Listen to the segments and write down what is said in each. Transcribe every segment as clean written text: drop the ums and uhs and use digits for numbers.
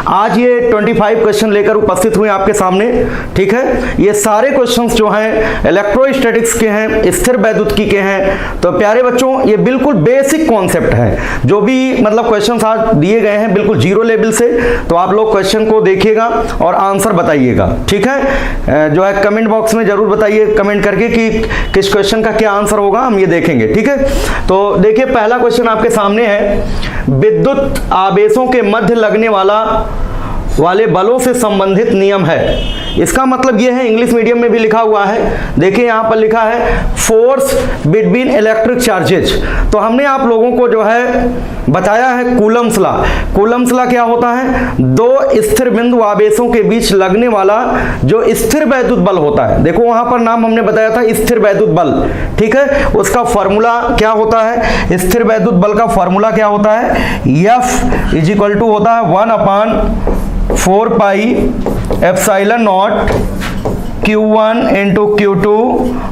आज ये 25 क्वेश्चन लेकर उपस्थित हुए आपके सामने। ठीक है, ये सारे क्वेश्चंस जो हैं इलेक्ट्रोस्टैटिक्स के हैं, स्थिर वैद्युतिकी के हैं। तो प्यारे बच्चों, ये बिल्कुल बेसिक कॉन्सेप्ट है, जो भी मतलब क्वेश्चंस आज दिए गए हैं बिल्कुल जीरो लेवल से। तो आप लोग क्वेश्चन को देखिएगा और आंसर बताइएगा। ठीक है, जो है कमेंट बॉक्स में जरूर बताइए कमेंट करके कि किस क्वेश्चन का क्या आंसर होगा, हम ये देखेंगे। ठीक है, तो देखिए पहला क्वेश्चन आपके सामने है, विद्युत आवेशों के मध्य लगने वाले बलों से संबंधित नियम है। इसका मतलब यह है, इंग्लिश मीडियम में भी लिखा हुआ है, देखिए यहाँ पर लिखा है फोर्स बिटवीन इलेक्ट्रिक चार्जेज। तो हमने आप लोगों को जो है बताया है कूलम्स लॉ। कूलम्स लॉ क्या होता है? दो स्थिर बिंदु आवेशों के बीच लगने वाला जो स्थिर वैद्युत बल होता है, देखो वहां पर नाम हमने बताया था स्थिर वैद्युत बल। ठीक है, उसका फॉर्मूला क्या होता है? स्थिर वैद्युत बल का फॉर्मूला क्या होता है? F इज इक्वल टू होता है 1/4 pi epsilon naught Q1 into Q2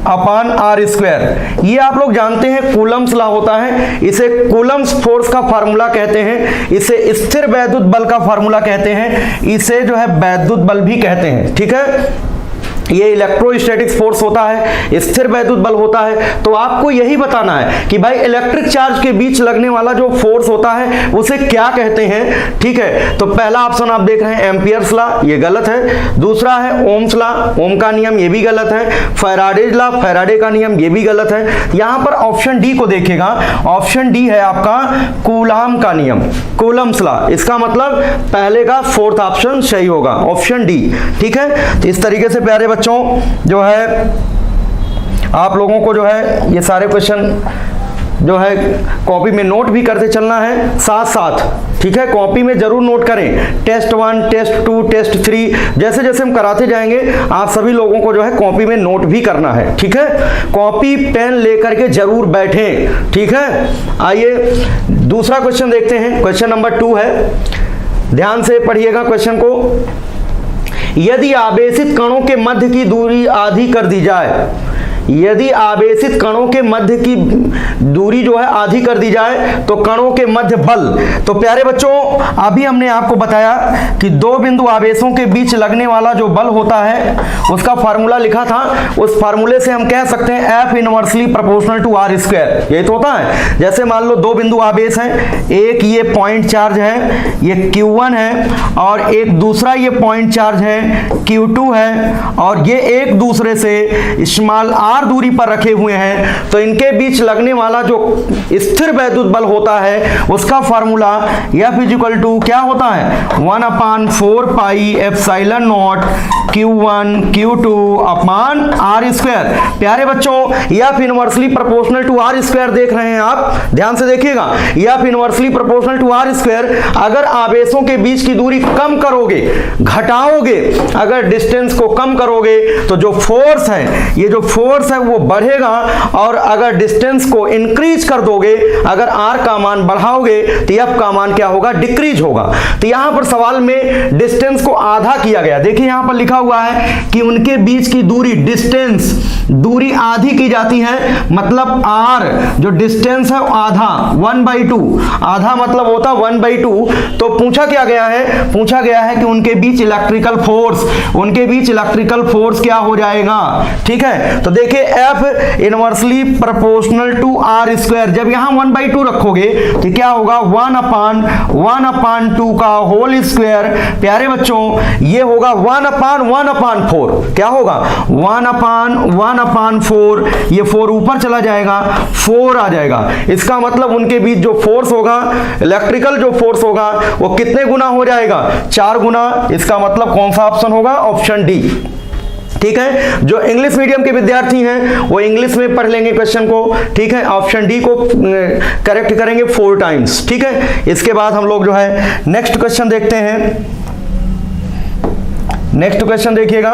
upon R square. ये आप लोग जानते हैं कूलम्स लॉ होता है, इसे कूलम्स फोर्स का फार्मूला कहते हैं, इसे स्थिर वैद्युत बल का फार्मूला कहते हैं, इसे जो है वैद्युत बल भी कहते हैं। ठीक है, ये इलेक्ट्रोस्टैटिक्स फोर्स होता है, स्थिर वैद्युत बल होता है। तो आपको यही बताना है कि भाई इलेक्ट्रिक चार्ज के बीच लगने वाला जो फोर्स होता है उसे क्या कहते हैं। ठीक है, तो पहला ऑप्शन आप देख रहे हैं एम्पियर्स लॉ, ये गलत है। दूसरा है ओम्स लॉ, ओम का नियम, ये भी गलत है। फैराडेज लॉ, फैराडे का नियम, ये भी गलत है। यहां पर ऑप्शन डी को देखिएगा, ऑप्शन डी है आपका कूलाम का नियम, कूलम्स लॉ। इसका मतलब पहले का फोर्थ ऑप्शन सही होगा, ऑप्शन डी। ठीक है, तो इस तरीके से प्यारे बच्चों जो है आप लोगों को जो है ये सारे क्वेश्चन जो है कॉपी में नोट भी करते चलना है साथ साथ। ठीक है, कॉपी में जरूर नोट करें, टेस्ट 1, टेस्ट 2, टेस्ट 3 जैसे जैसे हम कराते जाएंगे आप सभी लोगों को जो है कॉपी में नोट भी करना है। ठीक है, कॉपी पेन लेकर के जरूर बैठें। ठीक है, आइए दूसरा क्वेश्चन देखते हैं। क्वेश्चन नंबर 2 है, ध्यान से पढ़िएगा क्वेश्चन को। यदि आवेशित कणों के मध्य की दूरी आधी कर दी जाए, यदि आवेशित कणों के मध्य की दूरी जो है आधी कर दी जाए तो कणों के मध्य बल। तो प्यारे बच्चों, अभी हमने आपको बताया कि दो बिंदु आवेशों के बीच लगने वाला जो बल होता है उसका फार्मूला लिखा था। उस फार्मूले से हम कह सकते हैं F inversely proportional to R square. यही तो होता है। जैसे मान लो दो बिंदु आवेश हैं, एक ये पॉइंट चार्ज है, ये Q1 है, और एक दूसरा ये पॉइंट चार्ज है Q2 है, और ये एक दूसरे से स्मॉल r दूरी पर रखे हुए हैं। तो इनके बीच लगने वाला जो स्थिर वैद्युत बल होता है उसका फार्मूला F इक्वल टू क्या होता है? 1/4 pi epsilon naught Q1 Q2 upon R square. प्यारे बच्चों, F inversely proportional to R square देख रहे हैं आप, ध्यान से देखिएगा। F inversely proportional to R square, अगर आवेशों के बीच की दूरी कम करोगे, घटाओगे, अगर डिस्टेंस को कम करोगे तो जो फोर्स है, ये जो फोर्स है वो बढ़ेगा, और अगर डिस्टेंस को इंक्रीज कर दोगे, अगर R का मान बढ़ाओगे तो F का मान क्या होगा? डिक्रीज होगा। तो यहां पर सवाल में डिस्टेंस को आधा किया गया। देखिए यहां पर लिखा हुआ है कि उनके बीच की दूरी, डिस्टेंस, दूरी आधी की जाती है, मतलब R जो डिस्टेंस है आधा, 1/2, आधा मतलब होता 1/2। तो पूछा क्या गया है? पूछा गया है कि उनके बीच इलेक्ट्रिकल फोर्स, उनके बीच इलेक्ट्रिकल फोर्स क्या हो जाएगा? ठीक है, तो देखिए F inversely proportional to R square, जब यहां 1/2 रखोगे तो क्या होगा? 1/2 का होल स्क्वायर। प्यारे बच्चों, ये होगा 1/4। क्या होगा? 1/4। ये 4 ऊपर चला जाएगा, 4 आ जाएगा। इसका मतलब उनके बीच जो फोर्स होगा, इलेक्ट्रिकल जो फोर्स होगा, वो कितने गुना हो जाएगा? 4 गुना। इसका मतलब कौन सा ऑप्शन होगा? Option D. ठीक है, जो इंग्लिश मीडियम के विद्यार्थी हैं वो इंग्लिश में पढ़ लेंगे क्वेश्चन को। ठीक है, ऑप्शन डी को करेक्ट करेंगे 4 टाइम्स। ठीक है, इसके बाद हम लोग जो है नेक्स्ट क्वेश्चन देखते हैं। नेक्स्ट क्वेश्चन देखिएगा,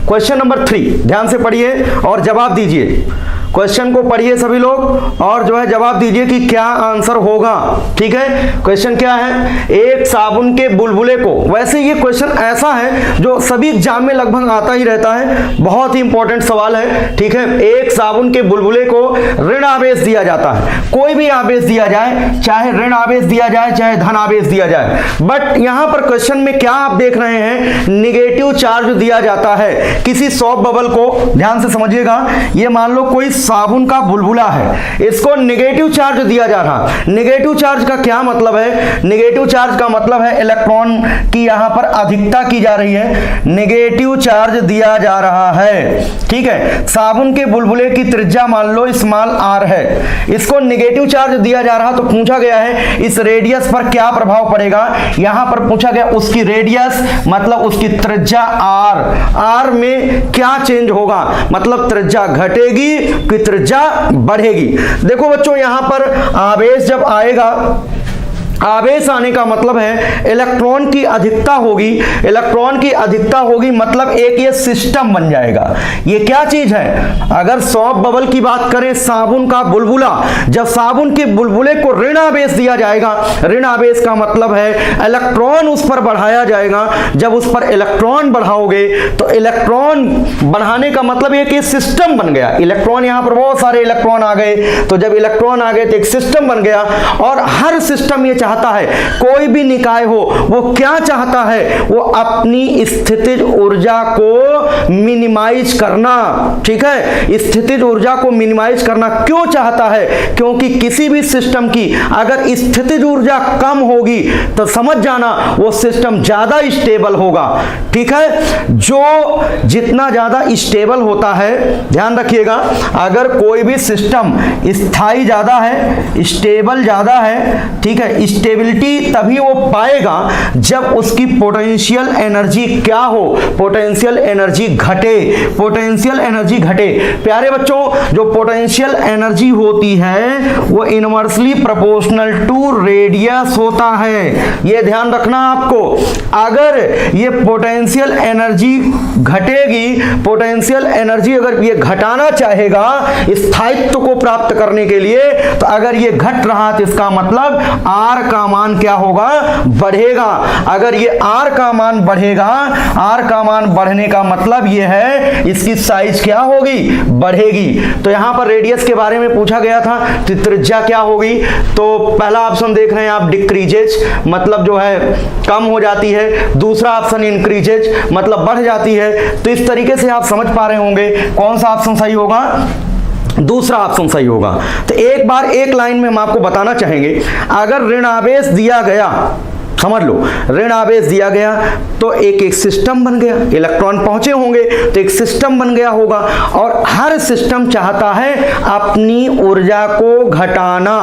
क्वेश्चन नंबर 3, ध्यान से पढ़िए और जवाब दीजिए। क्वेश्चन को पढ़िए सभी लोग और जो है जवाब दीजिए कि क्या आंसर होगा। ठीक है, क्वेश्चन क्या है, एक साबुन के बुलबुले को, वैसे ये क्वेश्चन ऐसा है जो सभी एग्जाम में लगभग आता ही रहता है, बहुत ही इंपॉर्टेंट सवाल है। ठीक है, एक साबुन के बुलबुले को ऋण आवेश दिया जाता है, कोई भी आवेश दिया जाए, चाहे ऋण आवेश दिया जाए चाहे धन आवेश दिया जाए, बट यहां पर क्वेश्चन में क्या आप देख रहे हैं, निगेटिव चार्ज दिया जाता है किसी सॉफ्ट बबल को। ध्यान से समझिएगा, ये मान लो कोई साबुन का बुलबुला है, इसको नेगेटिव चार्ज दिया जा रहा है। नेगेटिव चार्ज का क्या मतलब है, नेगेटिव चार्ज का मतलब है इलेक्ट्रॉन की यहां पर अधिकता की जा रही है, नेगेटिव चार्ज दिया जा रहा है। ठीक है, साबुन के बुलबुले की त्रिज्या मान लो स्मॉल r है, इसको नेगेटिव चार्ज दिया जा रहा, तो पूछा गया है इस रेडियस पर क्या प्रभाव पड़ेगा। यहां पर पूछा गया उसकी रेडियस मतलब उसकी त्रिज्या r में क्या चेंज होगा, मतलब त्रिज्या घटेगी कि त्रिज्या बढ़ेगी। देखो बच्चों, यहां पर आवेश जब आएगा, आवेश आने का मतलब है इलेक्ट्रॉन की अधिकता होगी, इलेक्ट्रॉन की अधिकता होगी मतलब एक ये सिस्टम बन जाएगा। ये क्या चीज है, अगर सॉफ्ट बबल की बात करें, साबुन का बुलबुला, जब साबुन के बुलबुले को ऋण आवेश दिया जाएगा, ऋण आवेश का मतलब है इलेक्ट्रॉन उस पर बढ़ाया जाएगा। जब उस पर इलेक्ट्रॉन बढ़ाओगे तो इलेक्ट्रॉन बढ़ाने का मतलब एक ये सिस्टम बन गया, इलेक्ट्रॉन, यहां पर बहुत सारे इलेक्ट्रॉन आ गए, तो जब इलेक्ट्रॉन आ गए तो एक सिस्टम बन गया। और हर सिस्टम ये चाहता है, कोई भी निकाय हो वो क्या चाहता है, वो अपनी स्थितिज ऊर्जा को मिनिमाइज करना। ठीक है, स्थितिज ऊर्जा को मिनिमाइज करना क्यों चाहता है, क्योंकि किसी भी सिस्टम की अगर स्थितिज ऊर्जा कम होगी तो समझ जाना वो सिस्टम ज्यादा स्टेबल होगा। ठीक है, जो जितना ज्यादा स्टेबल होता है, ध्यान रखिएगा, अगर कोई भी सिस्टम स्थायी ज्यादा है, स्टेबल ज्यादा है, ठीक है, स्टेबिलिटी तभी वो पाएगा जब उसकी पोटेंशियल एनर्जी क्या हो, पोटेंशियल एनर्जी घटे, पोटेंशियल एनर्जी घटे। प्यारे बच्चों, जो पोटेंशियल एनर्जी होती है वो इनवर्सली प्रोपोर्शनल टू रेडियस होता है, ये ध्यान रखना आपको। अगर ये पोटेंशियल एनर्जी घटेगी, पोटेंशियल एनर्जी अगर ये घटाना चाहेगा स्थायित्व को प्राप्त करने के लिए, तो अगर ये घट रहा तो इसका मतलब R का मान क्या होगा, बढ़ेगा। अगर ये R का मान बढ़ेगा, R का मान बढ़ने का मतलब ये है इसकी साइज क्या होगी, बढ़ेगी। तो यहां पर रेडियस के बारे में पूछा गया था, तो त्रिज्या क्या होगी, तो पहला ऑप्शन देख रहे हैं आप डिक्रीजेज, मतलब जो है कम हो जाती है, दूसरा ऑप्शन इंक्रीजेज मतलब बढ़ जाती है। तो इस तरीके से आप समझ पा रहे होंगे कौन सा ऑप्शन सही होगा, दूसरा ऑप्शन सही होगा। तो एक बार एक लाइन में हम आपको बताना चाहेंगे, अगर ऋण आवेश दिया गया, समझ लो ऋण आवेश दिया गया तो एक सिस्टम बन गया, इलेक्ट्रॉन पहुंचे होंगे तो एक सिस्टम बन गया होगा, और हर सिस्टम चाहता है अपनी ऊर्जा को घटाना,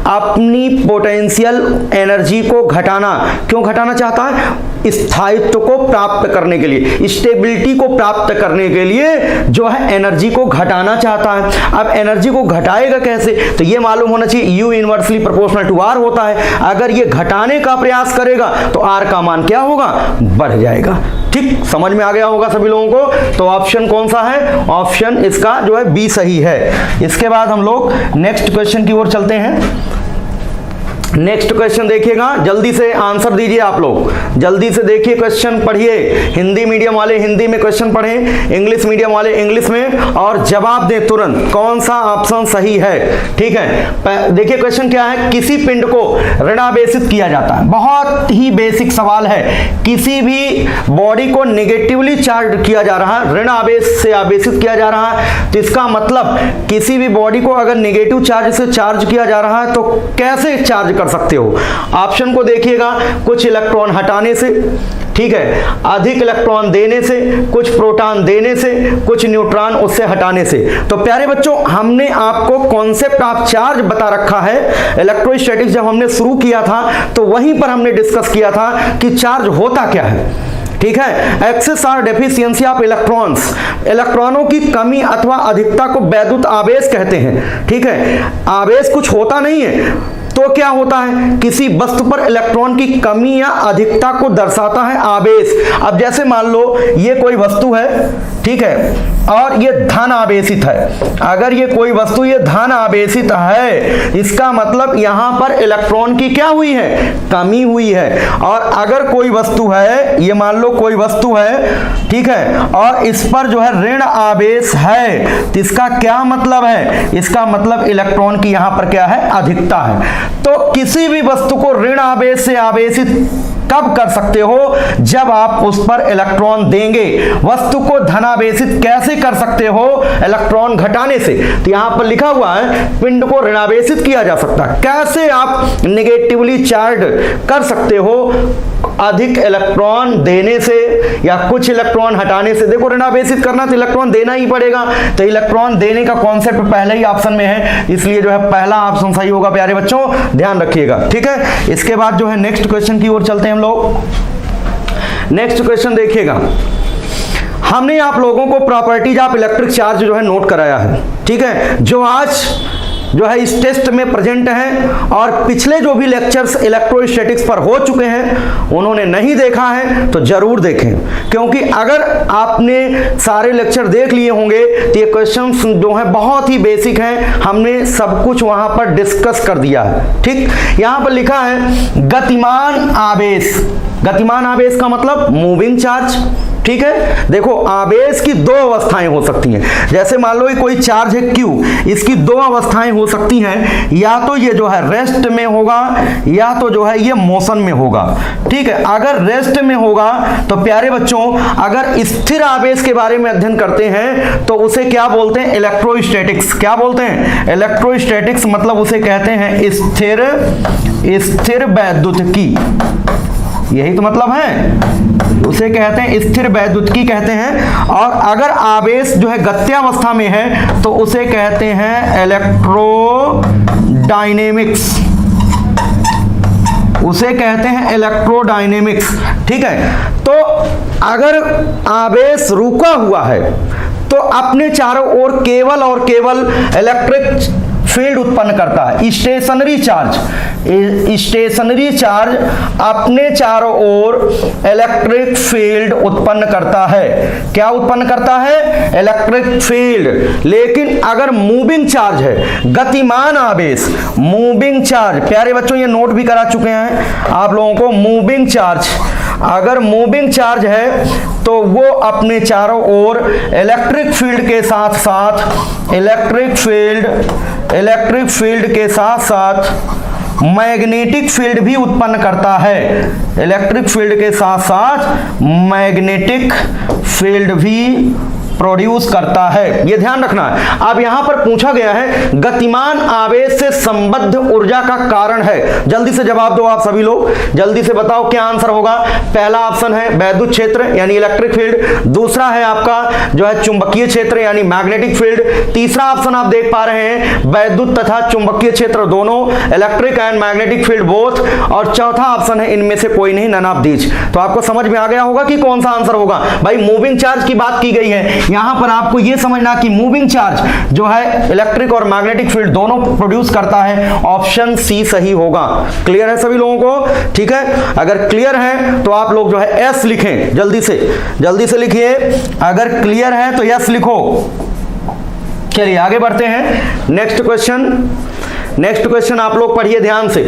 अपनी पोटेंशियल एनर्जी को घटाना। क्यों घटाना चाहता है, स्थायित्व को प्राप्त करने के लिए, स्टेबिलिटी को प्राप्त करने के लिए जो है एनर्जी को घटाना चाहता है। अब एनर्जी को घटाएगा कैसे, तो ये मालूम होना चाहिए U inversely proportional to R होता है। अगर ये घटाने का प्रयास करेगा तो R का मान क्या होगा, बढ़ जाएगा। ठीक, समझ में आ गया होगा सभी लोगों को। तो ऑप्शन कौन सा है, ऑप्शन इसका जो है B सही है। इसके बाद हम लोग नेक्स्ट क्वेश्चन की ओर चलते हैं। नेक्स्ट क्वेश्चन देखिएगा, जल्दी से आंसर दीजिए आप लोग, जल्दी से देखिए क्वेश्चन पढ़िए। हिंदी मीडियम वाले हिंदी में क्वेश्चन पढ़ें, इंग्लिश मीडियम वाले इंग्लिश में, और जवाब दें तुरंत कौन सा ऑप्शन सही है। ठीक है, देखिए क्वेश्चन क्या है, किसी पिंड को ऋणावेशित किया जाता है। बहुत ही बेसिक सवाल है, किसी भी बॉडी को नेगेटिवली चार्ज किया जा रहा है, ऋण आवेश से आवेशित किया जा रहा है, तो इसका मतलब किसी भी बॉडी को अगर नेगेटिव चार्ज से चार्ज किया जा रहा है तो कैसे चार्ज कर सकते हो। ऑप्शन को देखिएगा, कुछ इलेक्ट्रॉन हटाने से, ठीक है, अधिक इलेक्ट्रॉन देने से, कुछ प्रोटॉन देने से, कुछ न्यूट्रॉन उससे हटाने से। तो प्यारे बच्चों, हमने आपको कॉन्सेप्ट ऑफ चार्ज बता रखा है। इलेक्ट्रोस्टैटिक्स जब हमने शुरू किया था तो वहीं पर हमने डिस्कस किया था कि चार्ज होता क्या है। ठीक है, एक्सेस और डेफिशिएंसी ऑफ इलेक्ट्रॉन्स, इलेक्ट्रॉनों की कमी अथवा अधिकता को वैद्युत आवेश कहते हैं। ठीक है, आवेश कुछ होता नहीं है तो क्या होता है, किसी वस्तु पर इलेक्ट्रॉन की कमी या अधिकता को दर्शाता है आवेश। अब जैसे मान लो ये कोई वस्तु है, ठीक है, और ये धन आवेशित है। अगर ये कोई वस्तु ये धन आवेशित है, इसका मतलब यहां पर इलेक्ट्रॉन की क्या हुई है, कमी हुई है। और अगर कोई वस्तु है, ये मान लो कोई वस्तु है, ठीक है, और इस पर जो है ऋण आवेश है, तो इसका क्या मतलब है, इसका मतलब इलेक्ट्रॉन की यहां पर क्या है, अधिकता है। तो किसी भी वस्तु को ऋण आवेश से आवेशित कब कर सकते हो, जब आप उस पर इलेक्ट्रॉन देंगे। वस्तु को धनावेशित कैसे कर सकते हो, इलेक्ट्रॉन घटाने से। तो यहां पर लिखा हुआ है पिंड को ऋणावेशित किया जा सकता है। कैसे आप नेगेटिवली चार्ज कर सकते हो, अधिक इलेक्ट्रॉन देने से या कुछ इलेक्ट्रॉन हटाने से। देखो ऋणावेशित करना तो इलेक्ट्रॉन देना ही पड़ेगा, तो इलेक्ट्रॉन देने का कॉन्सेप्ट पहले ही ऑप्शन में है, इसलिए जो है पहला ऑप्शन सही होगा प्यारे बच्चों, ध्यान रखिएगा, ठीक है। इसके बाद जो है नेक्स्ट क्वेश्चन की ओर चलते हैं हम लोग। नेक्स्ट क्वेश्चन देखिएगा, हमने आप लोगों को प्रॉपर्टीज ऑफ इलेक्ट्रिक चार्ज जो है नोट कराया है, ठीक है, जो आज जो है इस टेस्ट में प्रेजेंट हैं, और पिछले जो भी लेक्चर्स इलेक्ट्रोस्टैटिक्स पर हो चुके हैं उन्होंने नहीं देखा है तो जरूर देखें, क्योंकि अगर आपने सारे लेक्चर देख लिए होंगे तो ये क्वेश्चंस जो है बहुत ही बेसिक हैं, हमने सब कुछ वहां पर डिस्कस कर दिया है, ठीक। यहां पर लिखा है गतिमान आवेश। गतिमान आवेश का मतलब मूविंग चार्ज, ठीक है। देखो आवेश की दो अवस्थाएं हो सकती हैं, जैसे मान लो कोई चार्ज है Q, इसकी दो अवस्थाएं हो सकती हैं, या तो ये जो है रेस्ट में होगा या तो जो है ये मोशन में होगा, ठीक है। अगर रेस्ट में होगा तो प्यारे बच्चों अगर स्थिर आवेश के बारे में अध्ययन करते हैं तो उसे क्या बोलते हैं, इलेक्ट्रोस्टैटिक्स। क्या बोलते हैं, इलेक्ट्रोस्टैटिक्स, मतलब उसे कहते हैं स्थिर वैद्युतिकी, यही तो मतलब है, उसे कहते हैं स्थिर वैद्युतिकी कहते हैं। और अगर आवेश जो है गत्यावस्था में है तो उसे कहते हैं इलेक्ट्रोडायनेमिक्स, उसे कहते हैं इलेक्ट्रोडायनेमिक्स, ठीक है। तो अगर आवेश रुका हुआ है तो अपने चारों ओर केवल और केवल इलेक्ट्रिक फील्ड उत्पन्न करता है। स्टेशनरी चार्ज अपने चारों ओर इलेक्ट्रिक फील्ड उत्पन्न करता है। क्या उत्पन्न करता है, इलेक्ट्रिक फील्ड। लेकिन अगर मूविंग चार्ज है, गतिमान आवेश, मूविंग चार्ज, प्यारे बच्चों ये नोट भी करा चुके हैं आप लोगों को, मूविंग चार्ज, अगर मूविंग चार्ज है तो वो अपने चारों ओर इलेक्ट्रिक फील्ड के साथ साथ इलेक्ट्रिक फील्ड के साथ साथ मैग्नेटिक फील्ड भी उत्पन्न करता है। इलेक्ट्रिक फील्ड के साथ साथ मैग्नेटिक फील्ड भी प्रोड्यूस करता है, ये ध्यान रखना है। अब यहां पर पूछा गया है गतिमान आवेश से संबद्ध ऊर्जा का कारण है। जल्दी से जवाब दो आप सभी लोग, जल्दी से बताओ क्या आंसर होगा। पहला ऑप्शन है वैद्युत क्षेत्र यानी इलेक्ट्रिक फील्ड, दूसरा है आपका जो है चुंबकीय क्षेत्र यानी मैग्नेटिक फील्ड, तीसरा ऑप्शन आप देख पा रहे हैं वैद्युत तथा चुंबकीय क्षेत्र दोनों, electric and magnetic field both, और चौथा ऑप्शन है इनमें से कोई नहीं, नन ऑफ दीज। तो आपको समझ में आ गया होगा कि कौन सा आंसर होगा। भाई मूविंग चार्ज की बात की गई है, यहां पर आपको यह समझना कि मूविंग चार्ज जो है इलेक्ट्रिक और मैग्नेटिक फील्ड दोनों प्रोड्यूस करता है, ऑप्शन सी सही होगा। क्लियर है सभी लोगों को, ठीक है। अगर क्लियर है तो आप लोग जो है एस लिखें, जल्दी से लिखिए। अगर क्लियर है तो यस लिखो। चलिए आगे बढ़ते हैं। नेक्स्ट क्वेश्चन आप लोग पढ़िए ध्यान से।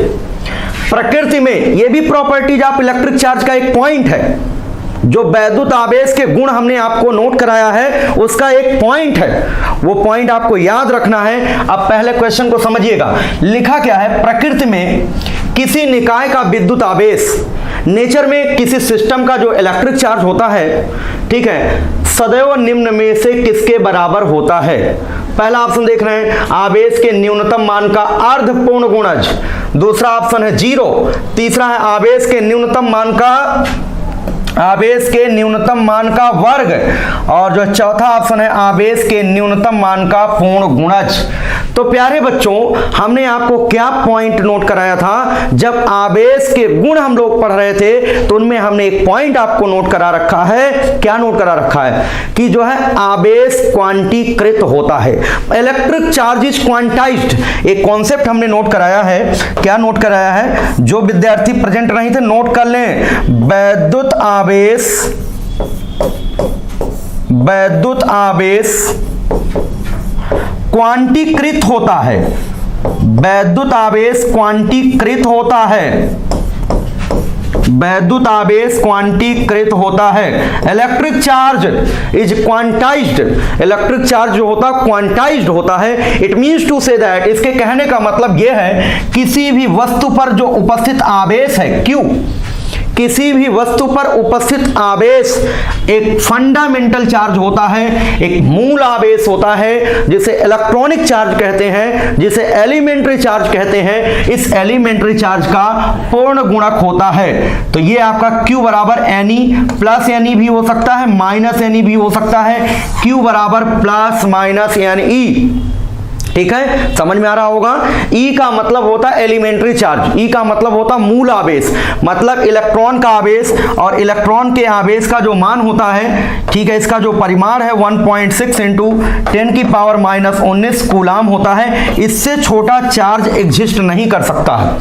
प्रकृति में यह भी प्रॉपर्टीज ऑफ इलेक्ट्रिक चार्ज का एक पॉइंट है, जो वैद्युत आवेश के गुण हमने आपको नोट कराया है उसका एक पॉइंट है, वो पॉइंट आपको याद रखना है। अब पहले क्वेश्चन को समझिएगा। लिखा क्या है, प्रकृति में किसी निकाय का विद्युत आवेश, नेचर में किसी सिस्टम का जो इलेक्ट्रिक चार्ज होता है, ठीक है, सदैव निम्न में से किसके बराबर होता है। पहला ऑप्शन देख रहे हैं आवेश के न्यूनतम मान का अर्ध पूर्ण गुणज, दूसरा ऑप्शन है 0, तीसरा है आवेश के न्यूनतम मान का आवेश के न्यूनतम मान का वर्ग, और जो चौथा ऑप्शन है आवेश के न्यूनतम मान का पूर्ण गुणज। तो प्यारे बच्चों, हमने आपको क्या पॉइंट नोट कराया था, जब आवेश के गुण हम लोग पढ़ रहे थे तो उनमें हमने एक पॉइंट आपको नोट करा रखा है। क्या नोट करा रखा है कि जो है आवेश क्वांटीकृत होता है, इलेक्ट्रिक चार्ज इज क्वांटाइज्ड। एक कॉन्सेप्ट हमने नोट कराया है। क्या नोट कराया है? जो विद्यार्थी प्रेजेंट नहीं थे नोट कर लें। वैद्युत आवेश क्वांटीकृत होता है। वैद्युत आवेश क्वांटीकृत होता है। वैद्युत आवेश क्वांटीकृत होता है। Electric charge is quantized. Electric charge जो होता है क्वांटाइज्ड होता है। It means to say that, इसके कहने का मतलब यह है किसी भी वस्तु पर जो उपस्थित आवेश है Q, किसी भी वस्तु पर उपस्थित आवेश एक फंडामेंटल चार्ज होता है, एक मूल आवेश होता है, जिसे इलेक्ट्रॉनिक चार्ज कहते हैं, जिसे एलिमेंट्री चार्ज कहते हैं। इस एलिमेंट्री चार्ज का पूर्ण गुणक होता है। तो ये आपका Q बराबर Ne, प्लस Ne भी हो सकता है, माइनस Ne भी हो सकता है। Q बराबर प्लस माइनस Ne। ठीक है, समझ में आ रहा होगा। E का मतलब होता है एलिमेंट्री चार्ज, E का मतलब होता है मूल आवेश, मतलब इलेक्ट्रॉन का आवेश, और इलेक्ट्रॉन के आवेश का जो मान होता है, ठीक है, इसका जो परिमाण है 1.6 इंटू 10 की पावर -19 कूलाम होता है। इससे छोटा चार्ज एग्जिस्ट नहीं कर सकता है,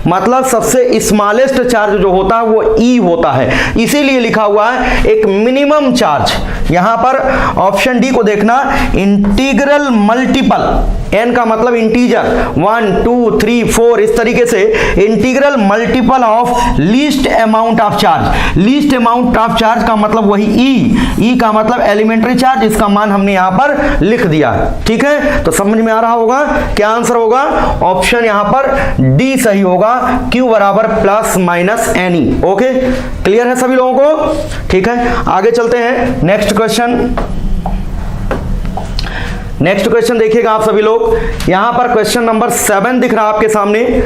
मतलब सबसे स्मॉलेस्ट चार्ज जो होता है वो E होता है। इसीलिए लिखा हुआ है एक मिनिमम चार्ज। यहां पर ऑप्शन डी को देखना, इंटीग्रल मल्टीपल, n का मतलब इंटीजर 1 2 3 4, इस तरीके से integral multiple of least amount of charge. Least amount of charge का मतलब वही E का मतलब एलिमेंट्री चार्ज, इसका मान हमने यहां पर लिख दिया। ठीक है, तो समझ में आ रहा होगा। क्या आंसर होगा? ऑप्शन यहां पर डी सही होगा, Q बराबर plus minus Ne। Okay, clear है सभी लोगों को? ठीक है, आगे चलते हैं। नेक्स्ट क्वेश्चन देखिएगा आप सभी लोग। यहां पर क्वेश्चन नंबर 7 दिख रहा है आपके सामने।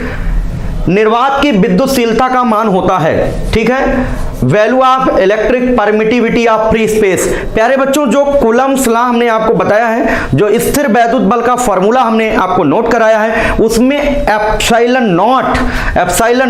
निर्वात की विद्युतशीलता का मान होता है, ठीक है, value of electric permittivity of free space. प्यारे बच्चों, जो कूलम्स लॉ हमने आपको बताया है, जो स्थिर वैद्युत बल का फॉर्मूला हमने आपको नोट कराया है, उसमें एप्सिलॉन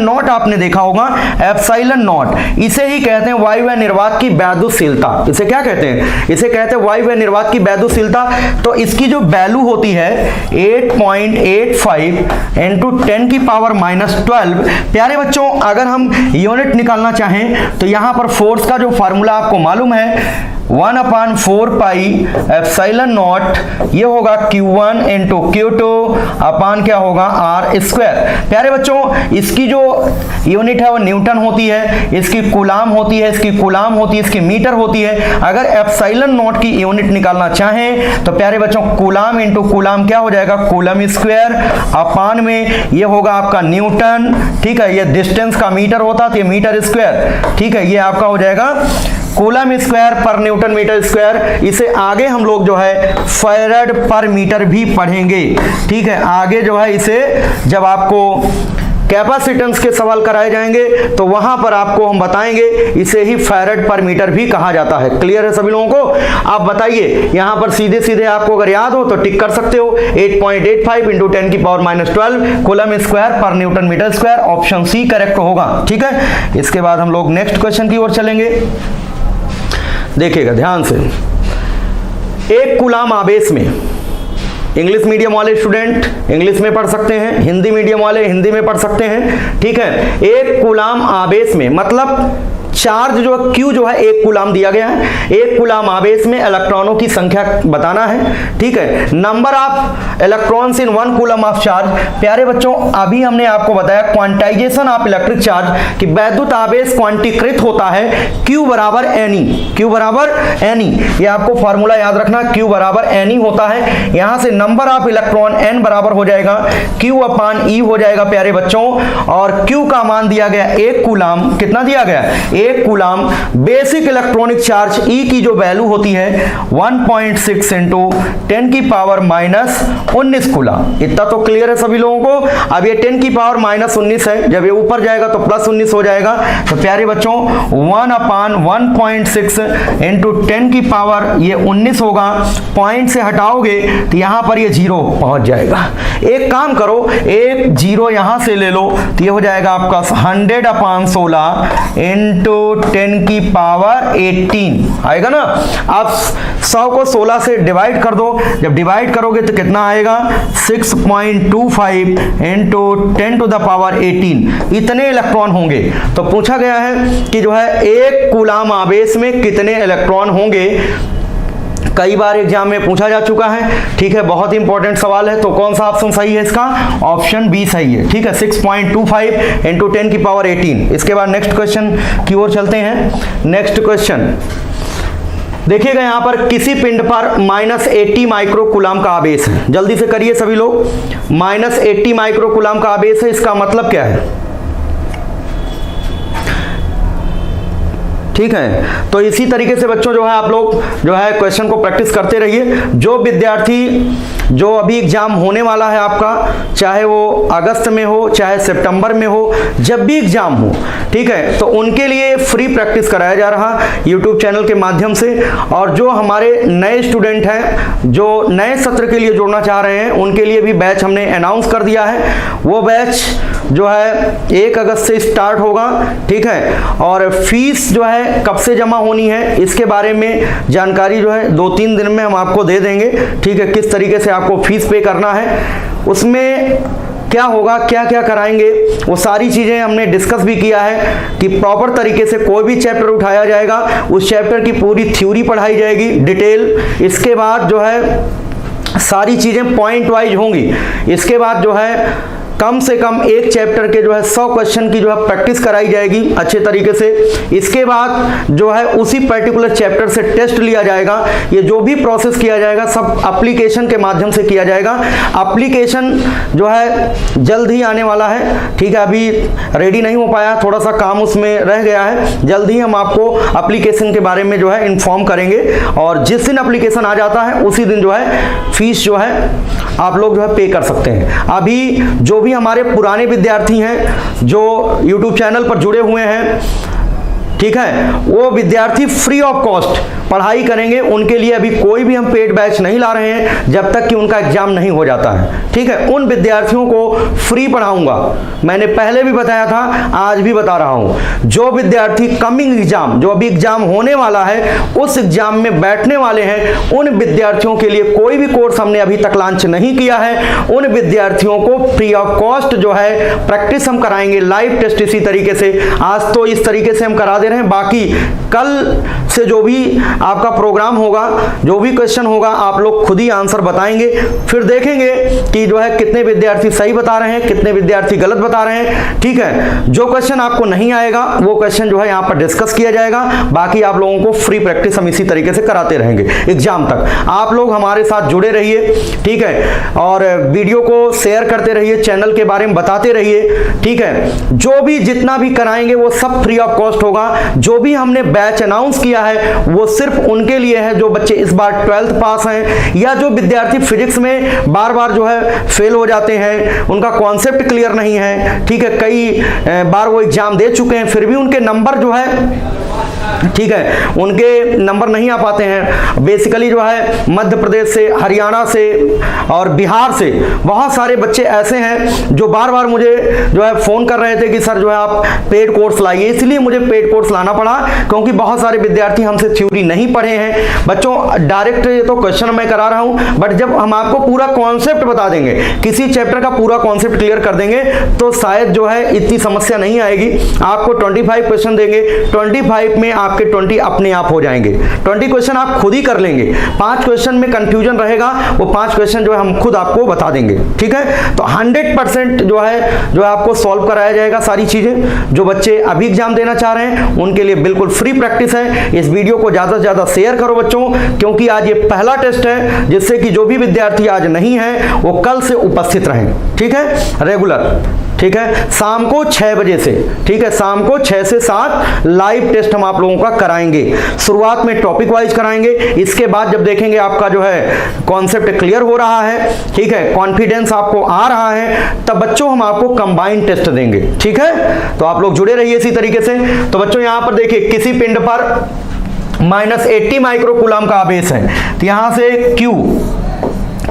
नॉट आपने देखा होगा। एप्सिलॉन नॉट, इसे ही कहते हैं वायु निर्वात की वैद्युतशीलता। इसे क्या कहते हैं? इसे कहते हैं वायु निर्वात की वैद्युतशीलता। तो इसकी जो वैल्यू होती है 8.85 इंटू 10 की पावर -12। प्यारे बच्चों, अगर हम यूनिट निकालना चाहें तो यहां पर फोर्स का जो फार्मूला आपको मालूम है 1/4 पाई एप्सिलॉन नॉट, ये होगा Q1 इंटू Q2 अपान क्या होगा R स्क्वायर। प्यारे बच्चों, इसकी जो यूनिट है वो न्यूटन होती है, इसकी कूलाम होती है, इसकी कूलाम होती है, इसकी मीटर होती है। अगर एप्सिलॉन नॉट की यूनिट निकालना चाहें तो प्यारे बच्चों कूलाम इंटू कूलाम क्या हो जाएगा? कूलम स्क्वायर अपान में ये होगा आपका न्यूटन। ठीक है, ये डिस्टेंस का मीटर होता है तो ये मीटर स्क्वायर। ठीक है, ये आपका हो जाएगा coulomb square per newton metre square. इसे आगे हम लोग जो है फैराड पर मीटर भी पढ़ेंगे। ठीक है, आगे जो है इसे जब आपको कैपेसिटेंस के सवाल कराए जाएंगे तो वहां पर आपको हम बताएंगे इसे ही फैराड पर मीटर भी कहा जाता है। क्लियर है सभी लोगों को? आप बताइए, यहां पर सीधे सीधे आपको अगर याद हो तो टिक कर सकते हो। 8.85 इंटू 10 की power -12 coulomb square per newton metre square, option C correct होगा। ठीक है, इसके बाद हम लोग नेक्स्ट क्वेश्चन की ओर चलेंगे। देखिएगा ध्यान से, एक कूलाम आवेश में, इंग्लिश मीडियम वाले स्टूडेंट इंग्लिश में पढ़ सकते हैं, हिंदी मीडियम वाले हिंदी में पढ़ सकते हैं। ठीक है, एक कूलाम आवेश में मतलब चार्ज जो Q जो है 1 कूलाम दिया गया है। 1 कूलाम आवेश में इलेक्ट्रॉनों की संख्या बताना है। ठीक है, number of electrons in 1 coulomb of charge. प्यारे बच्चों, अभी हमने आपको बताया क्वांटाइजेशन ऑफ इलेक्ट्रिक चार्ज कि वैद्युत आवेश क्वांटीकृत होता है Q बराबर Ne। Q बराबर Ne, ये आपको फॉर्मूला याद रखना, Q बराबर Ne होता है। यहां से नंबर ऑफ इलेक्ट्रॉन N बराबर हो जाएगा Q अपान E हो जाएगा प्यारे बच्चों। और Q का मान दिया गया 1 कूलाम, कितना दिया गया? 1 1 coulomb basic electronic charge E की जो वैल्यू होती है 1.6 इंटू 10 की पावर -19 कूलाम। इतना तो क्लियर है सभी लोगों को। अब ये 10 की पावर -19 है, जब ये ऊपर जाएगा तो +19 हो जाएगा। तो प्यारे बच्चों 1/1.6 इंटू 10 की पावर ये 19 होगा। पॉइंट से हटाओगे तो यहां पर ये 0 पहुंच जाएगा। एक काम करो, एक 0 यहां से ले लो तो ये हो जाएगा आपका 100/16 इंटू 10 की पावर 18 आएगा ना। आप 100 को 16 से डिवाइड कर दो, जब डिवाइड करोगे तो कितना आएगा 6.25 इंटू 10 टू द पावर 18 इतने इलेक्ट्रॉन होंगे। तो पूछा गया है कि जो है 1 कूलाम आवेश में कितने इलेक्ट्रॉन होंगे। कई बार एग्जाम में पूछा जा चुका है, ठीक है, बहुत इंपॉर्टेंट सवाल है। तो कौन सा ऑप्शन सही है इसका? ऑप्शन बी सही है, ठीक है, 6.25 इंटू 10 की पावर 18। इसके बाद नेक्स्ट क्वेश्चन की ओर चलते हैं। नेक्स्ट क्वेश्चन देखिएगा, यहां पर किसी पिंड पर -80 माइक्रो कूलाम का आवेश है। जल्दी से करिए सभी लोग, -80 माइक्रो कूलाम का आवेश है, इसका मतलब क्या है? ठीक है, तो इसी तरीके से बच्चों जो है आप लोग जो है क्वेश्चन को प्रैक्टिस करते रहिए। जो विद्यार्थी जो अभी एग्जाम होने वाला है आपका, चाहे वो अगस्त में हो चाहे सितंबर में हो, जब भी एग्जाम हो, ठीक है, तो उनके लिए फ्री प्रैक्टिस कराया जा रहा यूट्यूब चैनल के माध्यम से। और जो हमारे नए स्टूडेंट हैं जो नए सत्र के लिए जुड़ना चाह रहे हैं, उनके लिए भी बैच हमने अनाउंस कर दिया है। वो बैच जो है 1 अगस्त से स्टार्ट होगा, ठीक है, और फीस जो है कब से जमा होनी है इसके बारे में जानकारी जो है 2-3 दिन में हम आपको दे देंगे, ठीक है, किस तरीके से आपको फीस पे करना है, उसमें क्या होगा, क्या क्या कराएंगे, वो सारी चीजें हमने डिस्कस भी किया है कि प्रॉपर तरीके से कोई भी चैप्टर उठाया जाएगा, उस चैप्टर की पूरी थ्योरी पढ़ाई जाएगी डिटेल। इसके बाद जो है सारी चीजें पॉइंट वाइज होंगी। इसके बाद जो है कम से कम एक चैप्टर के जो है 100 क्वेश्चन की जो है प्रैक्टिस कराई जाएगी अच्छे तरीके से। इसके बाद जो है उसी पर्टिकुलर चैप्टर से टेस्ट लिया जाएगा। ये जो भी प्रोसेस किया जाएगा सब एप्लीकेशन के माध्यम से किया जाएगा। एप्लीकेशन जो है जल्द ही आने वाला है, ठीक है, अभी रेडी नहीं हो पाया, थोड़ा सा काम उसमें रह गया है। जल्द ही हम आपको एप्लीकेशन के बारे में जो है इन्फॉर्म करेंगे, और जिस दिन एप्लीकेशन आ जाता है उसी दिन जो है फीस जो है आप लोग जो है पे कर सकते हैं। अभी जो भी हमारे पुराने विद्यार्थी हैं जो YouTube चैनल पर जुड़े हुए हैं, ठीक है, वो विद्यार्थी फ्री ऑफ कॉस्ट पढ़ाई करेंगे। उनके लिए अभी कोई भी हम पेड बैच नहीं ला रहे हैं जब तक कि उनका एग्जाम नहीं हो जाता है, ठीक है। उन विद्यार्थियों को फ्री पढ़ाऊंगा, मैंने पहले भी बताया था, आज भी बता रहा हूं। जो विद्यार्थी कमिंग एग्जाम, जो अभी एग्जाम होने वाला है, उस एग्जाम में बैठने वाले हैं, उन विद्यार्थियों के लिए कोई भी कोर्स हमने अभी तक लॉन्च नहीं किया है। उन विद्यार्थियों को फ्री ऑफ कॉस्ट जो है प्रैक्टिस हम कराएंगे, लाइव टेस्ट इसी तरीके से। आज तो इस तरीके से हम करा दे रहे हैं, बाकी कल से जो भी आपका प्रोग्राम होगा, जो भी क्वेश्चन होगा, आप लोग खुद ही आंसर बताएंगे, फिर देखेंगे कि जो है कितने विद्यार्थी सही बता रहे हैं, कितने विद्यार्थी गलत बता रहे हैं, ठीक है। जो क्वेश्चन आपको नहीं आएगा वो क्वेश्चन जो है यहाँ पर डिस्कस किया जाएगा। बाकी आप लोगों को फ्री प्रैक्टिस हम इसी तरीके से कराते रहेंगे एग्जाम तक। आप लोग हमारे साथ जुड़े रहिए, ठीक है, और वीडियो को शेयर करते रहिए, चैनल के बारे में बताते रहिए, ठीक है। जो भी जितना भी कराएंगे वो सब फ्री ऑफ कॉस्ट होगा। जो भी हमने बैच अनाउंस किया है वो सिर्फ उनके लिए है जो बच्चे इस बार 12th पास हैं, या जो विद्यार्थी फिजिक्स में बार बार जो है फेल हो जाते हैं, उनका कॉन्सेप्ट क्लियर नहीं है, ठीक है, कई बार वो एग्जाम दे चुके हैं फिर भी उनके नंबर जो है, ठीक है, उनके नंबर नहीं आ पाते हैं। बेसिकली जो है मध्य प्रदेश से, हरियाणा से और बिहार से बहुत सारे बच्चे ऐसे हैं जो बार बार मुझे जो है फोन कर रहे थे कि सर जो है आप पेड कोर्स लाइए। इसलिए मुझे पेड कोर्स लाना पड़ा क्योंकि बहुत सारे विद्यार्थी हमसे थ्योरी नहीं पढ़े हैं। बच्चों डायरेक्ट ये तो क्वेश्चन मैं करा रहा हूं, बट जब हम आपको पूरा कॉन्सेप्ट बता देंगे, किसी चैप्टर का पूरा कॉन्सेप्ट क्लियर कर देंगे, तो शायद जो है इतनी समस्या नहीं आएगी। आपको 25 क्वेश्चन देंगे, 25 में आपके 20 अपने आप हो जाएंगे। 20 क्वेश्चन आप खुद ही कर लेंगे। 5 क्वेश्चन में कंफ्यूजन रहेगा, वो 5 क्वेश्चन जो है हम खुद आपको बता देंगे, ठीक है। तो 100% जो है आपको सॉल्व कराया जाएगा सारी चीजें। जो बच्चे अभी एग्जाम देना चाह रहे हैं उनके लिए बिल्कुल फ्री प्रैक्टिस है। इस वीडियो को ज्यादा से ज्यादा शेयर करो बच्चों, क्योंकि आज ये पहला टेस्ट है जिससे कि जो भी विद्यार्थी आज नहीं है वो कल से उपस्थित रहें, ठीक है, रेगुलर। ठीक है, शाम को 6 बजे से, ठीक है, शाम को 6 से 7 लाइव टेस्ट हम आप लोगों का कराएंगे। शुरुआत में टॉपिक वाइज कराएंगे, इसके बाद जब देखेंगे आपका जो है कॉन्सेप्ट क्लियर हो रहा है, ठीक है, कॉन्फिडेंस आपको आ रहा है, तब बच्चों हम आपको कंबाइंड टेस्ट देंगे। ठीक है, तो आप लोग जुड़े रहिए इसी तरीके से। तो बच्चों यहां पर देखिए, किसी पिंड पर -80 माइक्रोकूलम का आवेश है, तो यहां से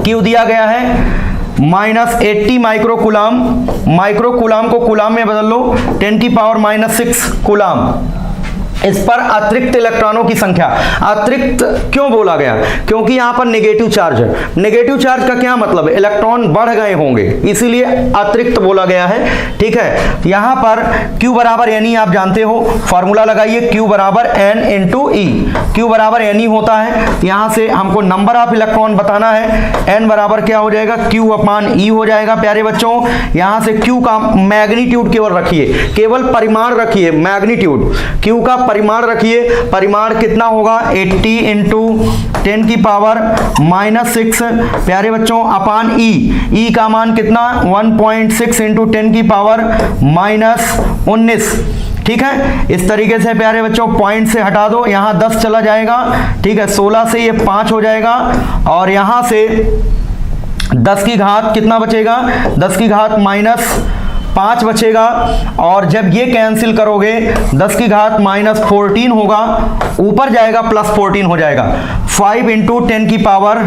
Q दिया गया है -80 माइक्रोकूलम को कूलम में बदल लो, 10⁻⁻6 कूलम। इस पर अतिरिक्त इलेक्ट्रॉनों की संख्या, अतिरिक्त क्यों बोला गया, क्योंकि यहां पर नेगेटिव चार्ज है। नेगेटिव चार्ज का क्या मतलब, इलेक्ट्रॉन बढ़ गए होंगे, इसीलिए अतिरिक्त बोला गया है। ठीक है, यहां पर Q बराबर Ne आप जानते हो, फॉर्मूला लगाइए, Q बराबर N इंटू E। Q बराबर Ne होता है, यहां से हमको नंबर ऑफ इलेक्ट्रॉन बताना है, N बराबर क्या हो जाएगा, Q/E हो जाएगा। प्यारे बच्चों, यहां से Q का मैग्नीट्यूड केवल रखिए, केवल परिमाण रखिए, मैग्नीट्यूड, Q का परिमाण रखिए, परिमाण कितना होगा, 80 इंटू 10⁻⁻6 प्यारे बच्चों अपान E का मान कितना, 1.6 इंटू 10⁻⁻19। ठीक है, इस तरीके से प्यारे बच्चों पॉइंट से हटा दो, यहां 10 चला जाएगा, ठीक है, 16 से ये 5 हो जाएगा, और यहां से 10 की घात कितना बचेगा, 10 की घात -5 बचेगा, और जब ये कैंसिल करोगे 10 की घात -14 होगा, ऊपर जाएगा +14 हो जाएगा। 5 इंटू 10 की पावर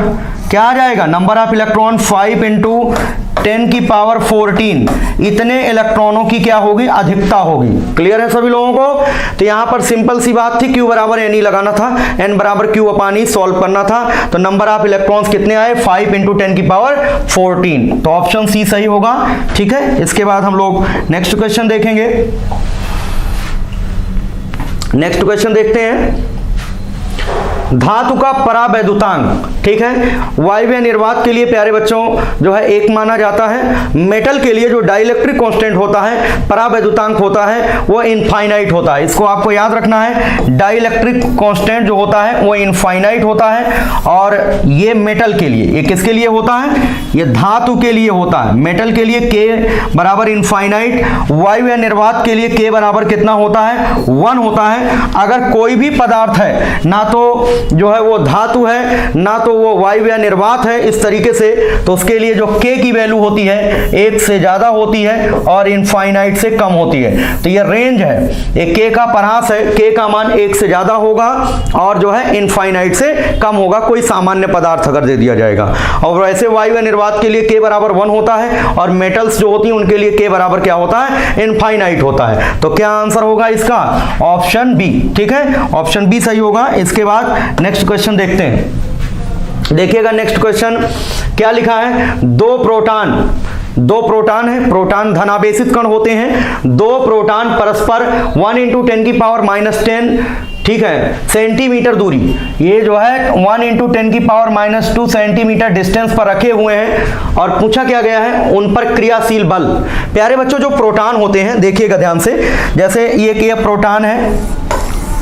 क्या आ जाएगा, नंबर ऑफ इलेक्ट्रॉन 5 इंटू 10⁻14, इतने इलेक्ट्रॉनों की क्या होगी, अधिकता होगी। क्लियर है सभी लोगों को। तो यहां पर सिंपल सी बात थी, Q बराबर Ne लगाना था, N बराबर Q/E सॉल्व करना था, तो नंबर ऑफ इलेक्ट्रॉन्स कितने आए, 5 इंटू 10⁻14, तो ऑप्शन सी सही होगा। ठीक है, इसके बाद हम लोग नेक्स्ट क्वेश्चन देखेंगे। नेक्स्ट क्वेश्चन देखते हैं, धातु का परावैद्युतांक। ठीक है, वायवीय निर्वात के लिए प्यारे बच्चों जो है 1 माना जाता है। मेटल के लिए जो डाइलेक्ट्रिक कांस्टेंट होता है, परावैद्युतांक होता है, वो इनफाइनाइट होता है। इसको आपको याद रखना है, डाइलेक्ट्रिक कांस्टेंट जो होता है वो इनफाइनाइट होता है। और ये मेटल के लिए, ये किसके लिए होता है, ये धातु के लिए होता है। मेटल के लिए K बराबर इनफाइनाइट, वायवीय निर्वात के लिए K बराबर कितना होता है, 1 होता है। अगर कोई भी पदार्थ है, ना तो जो है वो धातु है, ना तो वो वायवीय निर्वात है, इस तरीके से, तो उसके लिए जो K की वैल्यू होती है 1 से ज्यादा होती है और इनफाइनाइट से कम होती है। तो ये रेंज है, ये K का परास है, K का मान 1 से ज्यादा होगा और जो है इनफाइनाइट से कम होगा, कोई सामान्य पदार्थ अगर दे दिया जाएगा। और वैसे वायवीय निर्वात के लिए K बराबर 1 होता है, और मेटल्स जो होती हैं उनके लिए K बराबर क्या होता है, इनफाइनाइट होता है। तो क्या आंसर होगा इसका, ऑप्शन बी। ठीक है, ऑप्शन बी सही होगा। इसके बाद नेक्स्ट क्वेश्चन देखते हैं। देखिएगा नेक्स्ट क्वेश्चन क्या लिखा है, दो प्रोटॉन है, प्रोटॉन धनावेशित कण होते हैं। 2 प्रोटॉन परस्पर 1 इंटू 10⁻⁻10, ठीक है, सेंटीमीटर दूरी, ये जो है 1 इंटू 10⁻⁻2 सेंटीमीटर डिस्टेंस पर रखे हुए हैं। और पूछा क्या गया है, उन पर क्रियाशील बल। प्यारे बच्चों जो प्रोटॉन होते हैं, देखिएगा ध्यान से, जैसे ये प्रोटॉन है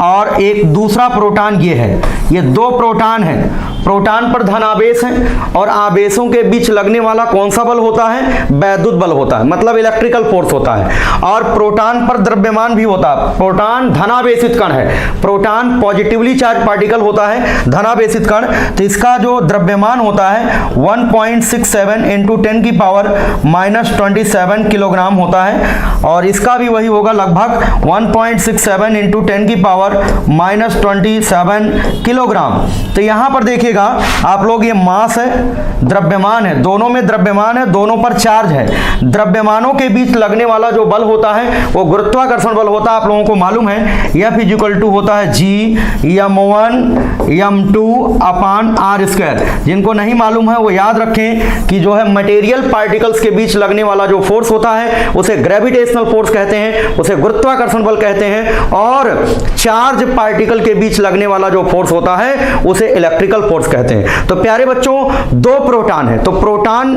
और एक दूसरा प्रोटॉन ये है, ये 2 प्रोटॉन हैं। प्रोटॉन पर धन आवेश है और आवेशों के बीच लगने वाला कौन सा बल होता है, वैद्युत बल होता है, मतलब इलेक्ट्रिकल फोर्स होता है। और प्रोटॉन पर द्रव्यमान भी होता है। प्रोटॉन धनावेशित कण है, प्रोटॉन पॉजिटिवली चार्ज पार्टिकल होता है, धनावेशित कण। तो इसका जो द्रव्यमान होता है 1.67 इंटू 10⁻⁻27 किलोग्राम होता है, और इसका भी वही होगा लगभग 1.67 इंटू 10⁻⁻27 किलोग्राम। तो यहां पर देखिएगा आप लोग, ये मास है, द्रव्यमान है, दोनों में द्रव्यमान है, दोनों पर चार्ज है। द्रव्यमानों के बीच लगने वाला जो बल होता है वो गुरुत्वाकर्षण बल होता है। आप लोगों को मालूम है F होता है G(m1)(m2)/r²। जिनको नहीं मालूम है वो याद रखें कि जो है मटेरियल पार्टिकल्स के बीच लगने वाला जो फोर्स होता है उसे ग्रेविटेशनल फोर्स कहते हैं, उसे गुरुत्वाकर्षण बल कहते हैं। और चार्ज पार्टिकल के बीच लगने वाला जो फोर्स होता है उसे इलेक्ट्रिकल फोर्स कहते हैं। तो प्यारे बच्चों, दो प्रोटॉन है तो प्रोटॉन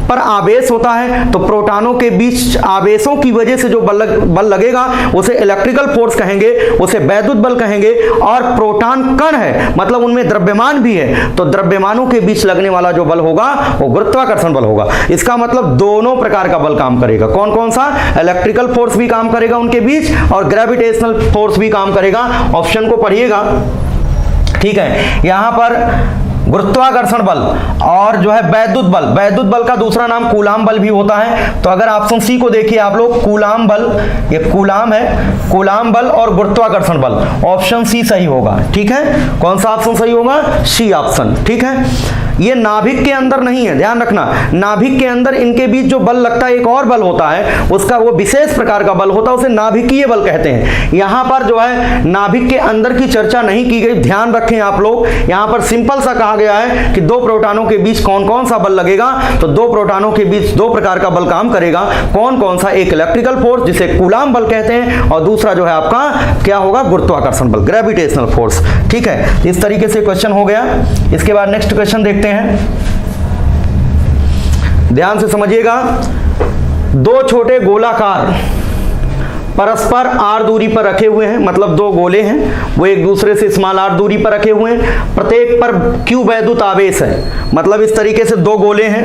पर आवेश होता है, तो प्रोटॉनों के बीच आवेशों की वजह से जो बल लगेगा उसे इलेक्ट्रिकल फोर्स कहेंगे, उसे वैद्युत बल कहेंगे। और प्रोटॉन कण है, मतलब उनमें द्रव्यमान भी है, तो द्रव्यमानों के बीच लगने वाला जो बल होगा वो गुरुत्वाकर्षण बल होगा। इसका मतलब दोनों प्रकार का बल काम करेगा। कौन कौन सा? इलेक्ट्रिकल फोर्स भी काम करेगा उनके बीच और ग्रेविटेशनल फोर्स भी काम करेगा। ऑप्शन को पढ़िएगा, ठीक है। यहां पर गुरुत्वाकर्षण बल और जो है वैद्युत बल, वैद्युत बल का दूसरा नाम कूलाम बल भी होता है। तो अगर ऑप्शन सी को देखिए आप लोग, कूलाम बल, ये कूलाम है, कूलाम बल और गुरुत्वाकर्षण बल, ऑप्शन सी सही होगा, ठीक है। कौन सा ऑप्शन सही होगा? सी ऑप्शन, ठीक है। ये नाभिक के अंदर नहीं है, ध्यान रखना, नाभिक के अंदर इनके बीच जो बल लगता है एक और बल होता है, उसका वो विशेष प्रकार का बल होता है, उसे नाभिकीय बल कहते हैं। यहां पर जो है नाभिक के अंदर की चर्चा नहीं की गई, ध्यान रखें आप लोग। यहां पर सिंपल सा कहा गया है कि दो प्रोटॉनों के बीच कौन कौन सा बल लगेगा, तो दो प्रोटॉनों के बीच दो प्रकार का बल काम करेगा। कौन कौन सा? एक इलेक्ट्रिकल फोर्स जिसे कूलाम बल कहते हैं और दूसरा जो है आपका क्या होगा? गुरुत्वाकर्षण बल, ग्रेविटेशनल फोर्स, ठीक है। इस तरीके से क्वेश्चन हो गया। इसके बाद नेक्स्ट क्वेश्चन देखते हैं, ध्यान से समझिएगा। दो छोटे गोलाकार परस्पर r दूरी पर रखे हुए हैं, मतलब दो गोले हैं, वो एक दूसरे से स्मॉल r दूरी पर रखे हुए हैं, प्रत्येक पर q वैद्युत आवेश है। मतलब इस तरीके से दो गोले हैं,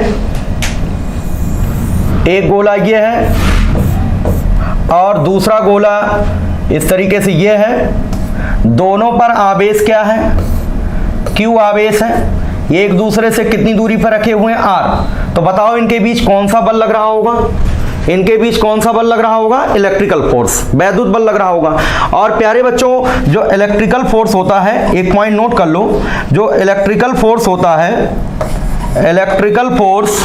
एक गोला ये है और दूसरा गोला इस तरीके से ये है। दोनों पर आवेश क्या है? q आवेश है। ये एक दूसरे से कितनी दूरी पर रखे हुए हैं? r। तो बताओ इनके बीच कौन सा बल लग रहा होगा? इनके बीच कौन सा बल लग रहा होगा? इलेक्ट्रिकल फोर्स, वैद्युत बल लग रहा होगा। और प्यारे बच्चों, जो इलेक्ट्रिकल फोर्स होता है, एक पॉइंट नोट कर लो, जो इलेक्ट्रिकल फोर्स होता है, इलेक्ट्रिकल फोर्स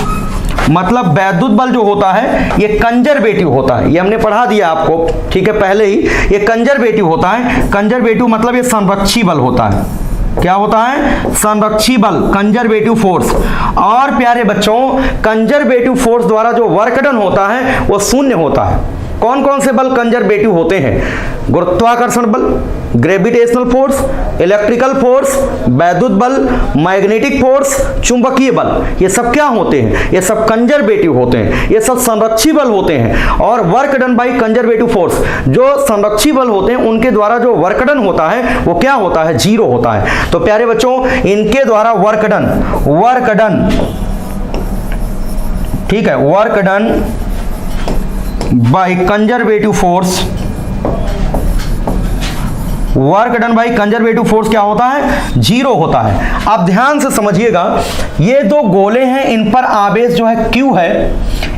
मतलब वैद्युत बल जो होता है ये कंजर्वेटिव होता है। ये हमने पढ़ा दिया आपको, ठीक है, पहले ही। ये कंजर्वेटिव होता है। कंजर्वेटिव मतलब ये संरक्षी बल होता है। क्या होता है? संरक्षी बल, कंजर्वेटिव फोर्स। और प्यारे बच्चों, कंजर्वेटिव फोर्स द्वारा जो वर्क डन होता है वो शून्य होता है। कौन कौन से बल कंजर्वेटिव होते हैं? गुरुत्वाकर्षण बल, ग्रेविटेशनल फोर्स, इलेक्ट्रिकल फोर्स, वैद्युत बल, मैग्नेटिक फोर्स, चुंबकीय बल, ये सब क्या होते हैं? ये सब कंजर्वेटिव होते हैं, ये सब संरक्षी बल होते हैं। और work done by conservative force, जो संरक्षी बल होते हैं उनके द्वारा जो वर्क डन होता है वो क्या होता है? जीरो होता है। तो प्यारे बच्चों, इनके द्वारा वर्क डन, ठीक है, work done by conservative force, work done by conservative force क्या होता है? जीरो होता है। अब ध्यान से समझिएगा, ये दो गोले हैं, इन पर आवेश जो है Q है,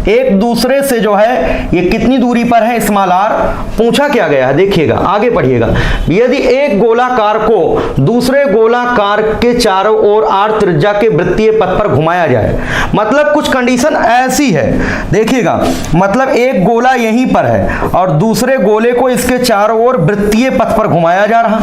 एक दूसरे से जो है ये कितनी दूरी पर है? Small r। पूछा क्या गया है? देखिएगा, आगे पढ़िएगा। यदि एक गोलाकार को दूसरे गोलाकार के चारों ओर r त्रिज्या के वृत्तीय पथ पर घुमाया जाए, मतलब कुछ कंडीशन ऐसी है, देखिएगा, मतलब एक गोला यहीं पर है और दूसरे गोले को इसके चारों ओर वृत्तीय पथ पर घुमाया जा रहा,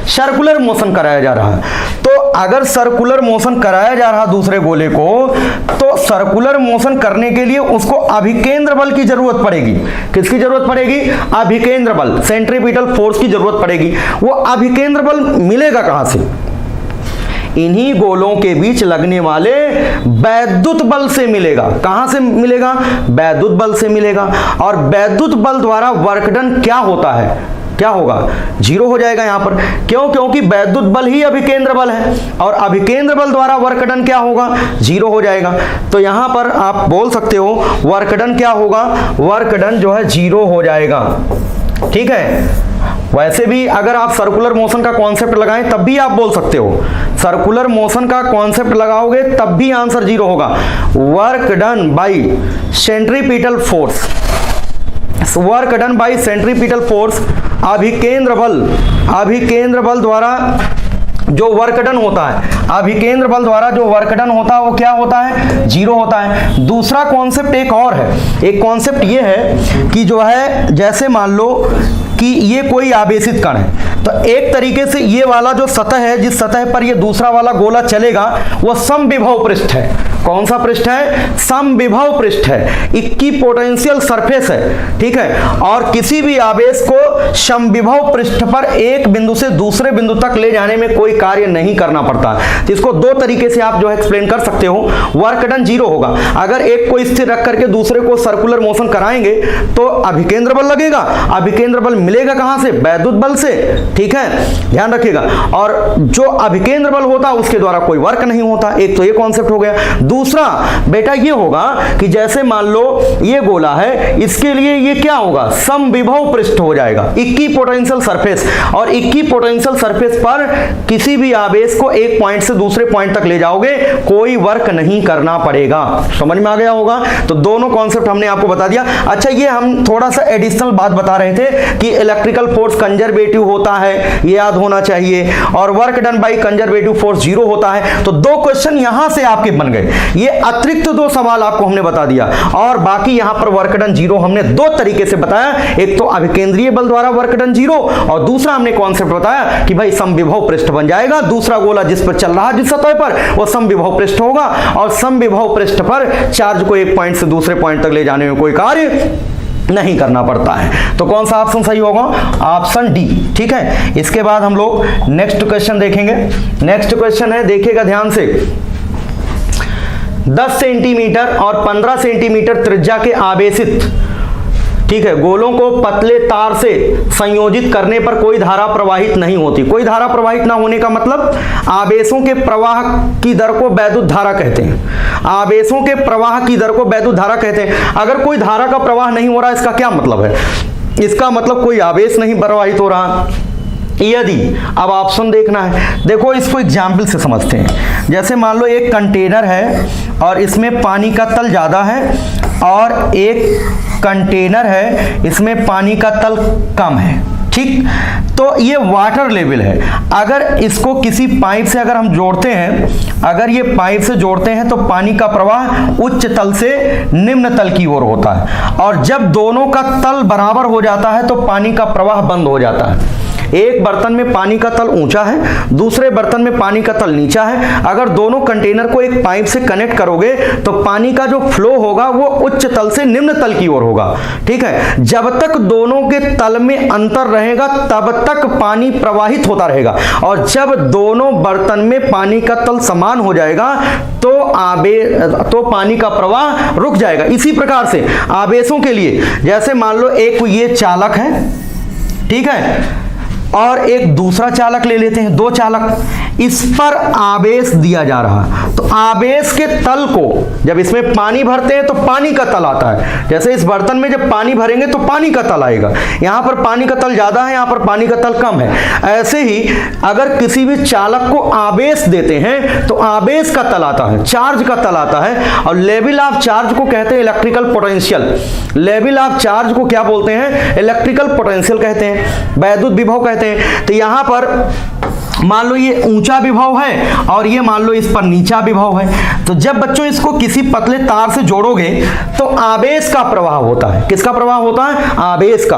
सर्कुलर मोशन कराया जा रहा है। तो अगर सर्कुलर मोशन कराया जा रहा दूसरे गोले को, तो सर्कुलर मोशन करने के लिए उसको अभिकेंद्र बल की जरूरत पड़ेगी। किसकी जरूरत पड़ेगी? अभिकेंद्र बल, सेंट्रीपिटल फोर्स की जरूरत पड़ेगी। वो अभिकेंद्र बल मिलेगा कहां से? इन्हीं गोलों के बीच लगने वाले वैद्युत बल से मिलेगा। कहां से मिलेगा? वैद्युत बल से मिलेगा। और वैद्युत बल द्वारा वर्क डन क्या होता है? क्या होगा? जीरो हो जाएगा यहां पर। क्यों? क्योंकि वैद्युत बल ही अभिकेंद्र बल है और अभिकेंद्र बल द्वारा वर्क डन क्या होगा? जीरो हो जाएगा। तो यहां पर आप बोल सकते हो वर्क डन क्या होगा? वर्क डन जो है जीरो हो जाएगा, ठीक है। वैसे भी अगर आप सर्कुलर मोशन का कॉन्सेप्ट लगाएं तब भी आप बोल सकते हो, सर्कुलर मोशन का कॉन्सेप्ट लगाओगे तब भी आंसर जीरो होगा। Work done by centripetal force, work done by centripetal force, अभिकेंद्र बल द्वारा जो वर्क डन होता है, अभिकेंद्र बल द्वारा जो वर्क डन होता है वो क्या होता है? जीरो होता है। दूसरा कॉन्सेप्ट एक और है, एक कॉन्सेप्ट ये है कि जो है जैसे मान लो कि ये कोई आवेशित कण है, तो एक तरीके से ये वाला जो सतह है, जिस सतह पर ये दूसरा वाला गोला चलेगा वो समविभव पृष्ठ है। कौन सा पृष्ठ है? समविभव पृष्ठ है, इक्विपोटेंशियल सरफेस है, ठीक है। और किसी भी आवेश को समविभव पृष्ठ पर एक बिंदु से दूसरे बिंदु तक ले जाने में कोई कार्य नहीं करना पड़ता। तो इसको दो तरीके से आप जो है एक्सप्लेन कर सकते हो। वर्क डन जीरो होगा। अगर एक को स्थिर रख करके दूसरे को सर्कुलर मोशन कराएंगे तो अभिकेंद्र बल लगेगा। अभिकेंद्र बल मिलेगा कहां से? वैद्युत बल से, ठीक है, ध्यान रखिएगा। और जो अभिकेंद्र बल होता है उसके द्वारा कोई वर्क नहीं होता। एक तो ये कॉन्सेप्ट हो गया। दूसरा बेटा ये होगा कि जैसे मान लो ये गोला है, इसके लिए ये क्या होगा? समविभव पृष्ठ हो जाएगा, इक्विपोटेंशियल सरफेस। और इक्विपोटेंशियल सरफेस पर किसी भी आवेश को एक पॉइंट से दूसरे पॉइंट तक ले जाओगे, कोई वर्क नहीं करना पड़ेगा। समझ में आ गया होगा? तो दोनों कॉन्सेप्ट हमने आपको बता दिया। अच्छा, ये हम थोड़ा सा एडिशनल बात बता रहे थे कि इलेक्ट्रिकल फोर्स कंजर्वेटिव होता है, ये याद होना चाहिए, और work done by conservative force zero होता है। तो दो क्वेश्चन यहां से आपके बन गए। ये अतिरिक्त दो सवाल आपको हमने बता दिया, और बाकी यहां पर वर्क डन जीरो हमने दो तरीके से बताया। एक तो अभिकेंद्रीय बल द्वारा वर्क डन जीरो, और दूसरा हमने कॉन्सेप्ट बताया कि भाई समविभव पृष्ठ बन जाएगा। दूसरा गोला जिस पर चल रहा है जिस सतह पर, वो समविभव पृष्ठ होगा, और समविभव पृष्ठ पर चार्ज को एक पॉइंट से दूसरे पॉइंट तक ले जाने में कोई कार्य नहीं करना पड़ता है। तो कौन सा ऑप्शन सही होगा? ऑप्शन डी, ठीक है। इसके बाद हम लोग नेक्स्ट क्वेश्चन देखेंगे। नेक्स्ट क्वेश्चन है, देखिएगा ध्यान से, 10 सेंटीमीटर और 15 सेंटीमीटर त्रिज्या के आवेशित, ठीक है, गोलों को पतले तार से संयोजित करने पर कोई धारा प्रवाहित नहीं होती। कोई धारा प्रवाहित ना होने का मतलब आवेशों के प्रवाह की दर को वैद्युत धारा कहते हैं। आवेशों के प्रवाह की दर को वैद्युत धारा कहते हैं। अगर कोई धारा का प्रवाह नहीं हो रहा, इसका क्या मतलब है? इसका मतलब कोई आवेश नहीं प्रवाहित हो रहा। यदि, अब ऑप्शन देखना है, देखो इसको एग्जाम्पल से समझते हैं। जैसे मान लो एक कंटेनर है और इसमें पानी का तल ज़्यादा है, और एक कंटेनर है इसमें पानी का तल कम है, ठीक। तो ये वाटर लेवल है। अगर इसको किसी पाइप से अगर हम जोड़ते हैं, अगर ये पाइप से जोड़ते हैं तो पानी का प्रवाह उच्च तल से निम्न तल की ओर होता है, और जब दोनों का तल बराबर हो जाता है तो पानी का प्रवाह बंद हो जाता है। एक बर्तन में पानी का तल ऊंचा है, दूसरे बर्तन में पानी का तल नीचा है। अगर दोनों कंटेनर को एक पाइप से कनेक्ट करोगे तो पानी का जो फ्लो होगा वो उच्च तल से निम्न तल की ओर होगा, ठीक है। जब तक दोनों के तल में अंतर रहेगा तब तक पानी प्रवाहित होता रहेगा, और जब दोनों बर्तन में पानी का तल समान हो जाएगा तो पानी का प्रवाह रुक जाएगा। इसी प्रकार से आवेशों के लिए, जैसे मान लो एक ये चालक है, ठीक है, और एक दूसरा चालक ले लेते हैं, दो चालक, इस पर आवेश दिया जा रहा। तो आवेश के तल को जब इसमें पानी भरते हैं तो पानी का तल आता है। जैसे इस बर्तन में जब पानी भरेंगे तो पानी का तल आएगा। यहां पर पानी का तल ज्यादा है, यहां पर पानी का तल कम है। ऐसे ही अगर किसी भी चालक को आवेश देते हैं तो आवेश का तल आता है, चार्ज का तल आता है। और लेवल ऑफ चार्ज को कहते हैं electrical potential. Level of charge को क्या बोलते हैं? इलेक्ट्रिकल पोटेंशियल कहते हैं, वैद्युत विभव कहते हैं। तो यहां पर मान लो ये ऊंचा विभव है और ये मान लो इस पर नीचा विभव है। तो जब बच्चों इसको किसी पतले तार से जोड़ोगे तो आवेश का प्रवाह होता है। किसका प्रवाह होता है? आवेश का।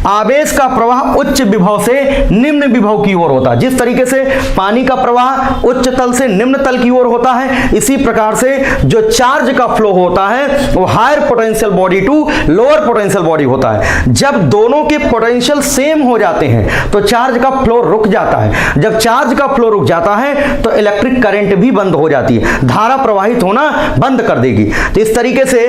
आवेश का प्रवाह उच्च विभव से निम्न विभव की ओर होता है। जिस तरीके से पानी का प्रवाह उच्च तल से निम्न तल की ओर होता है, इसी प्रकार से जो चार्ज का फ्लो होता है वो higher potential body to lower potential body होता है। जब दोनों के पोटेंशियल सेम हो जाते हैं तो चार्ज का फ्लो रुक जाता है। जब चार्ज का फ्लो रुक जाता है तो इलेक्ट्रिक करंट भी बंद हो जाती है, धारा प्रवाहित होना बंद कर देगी। तो इस तरीके से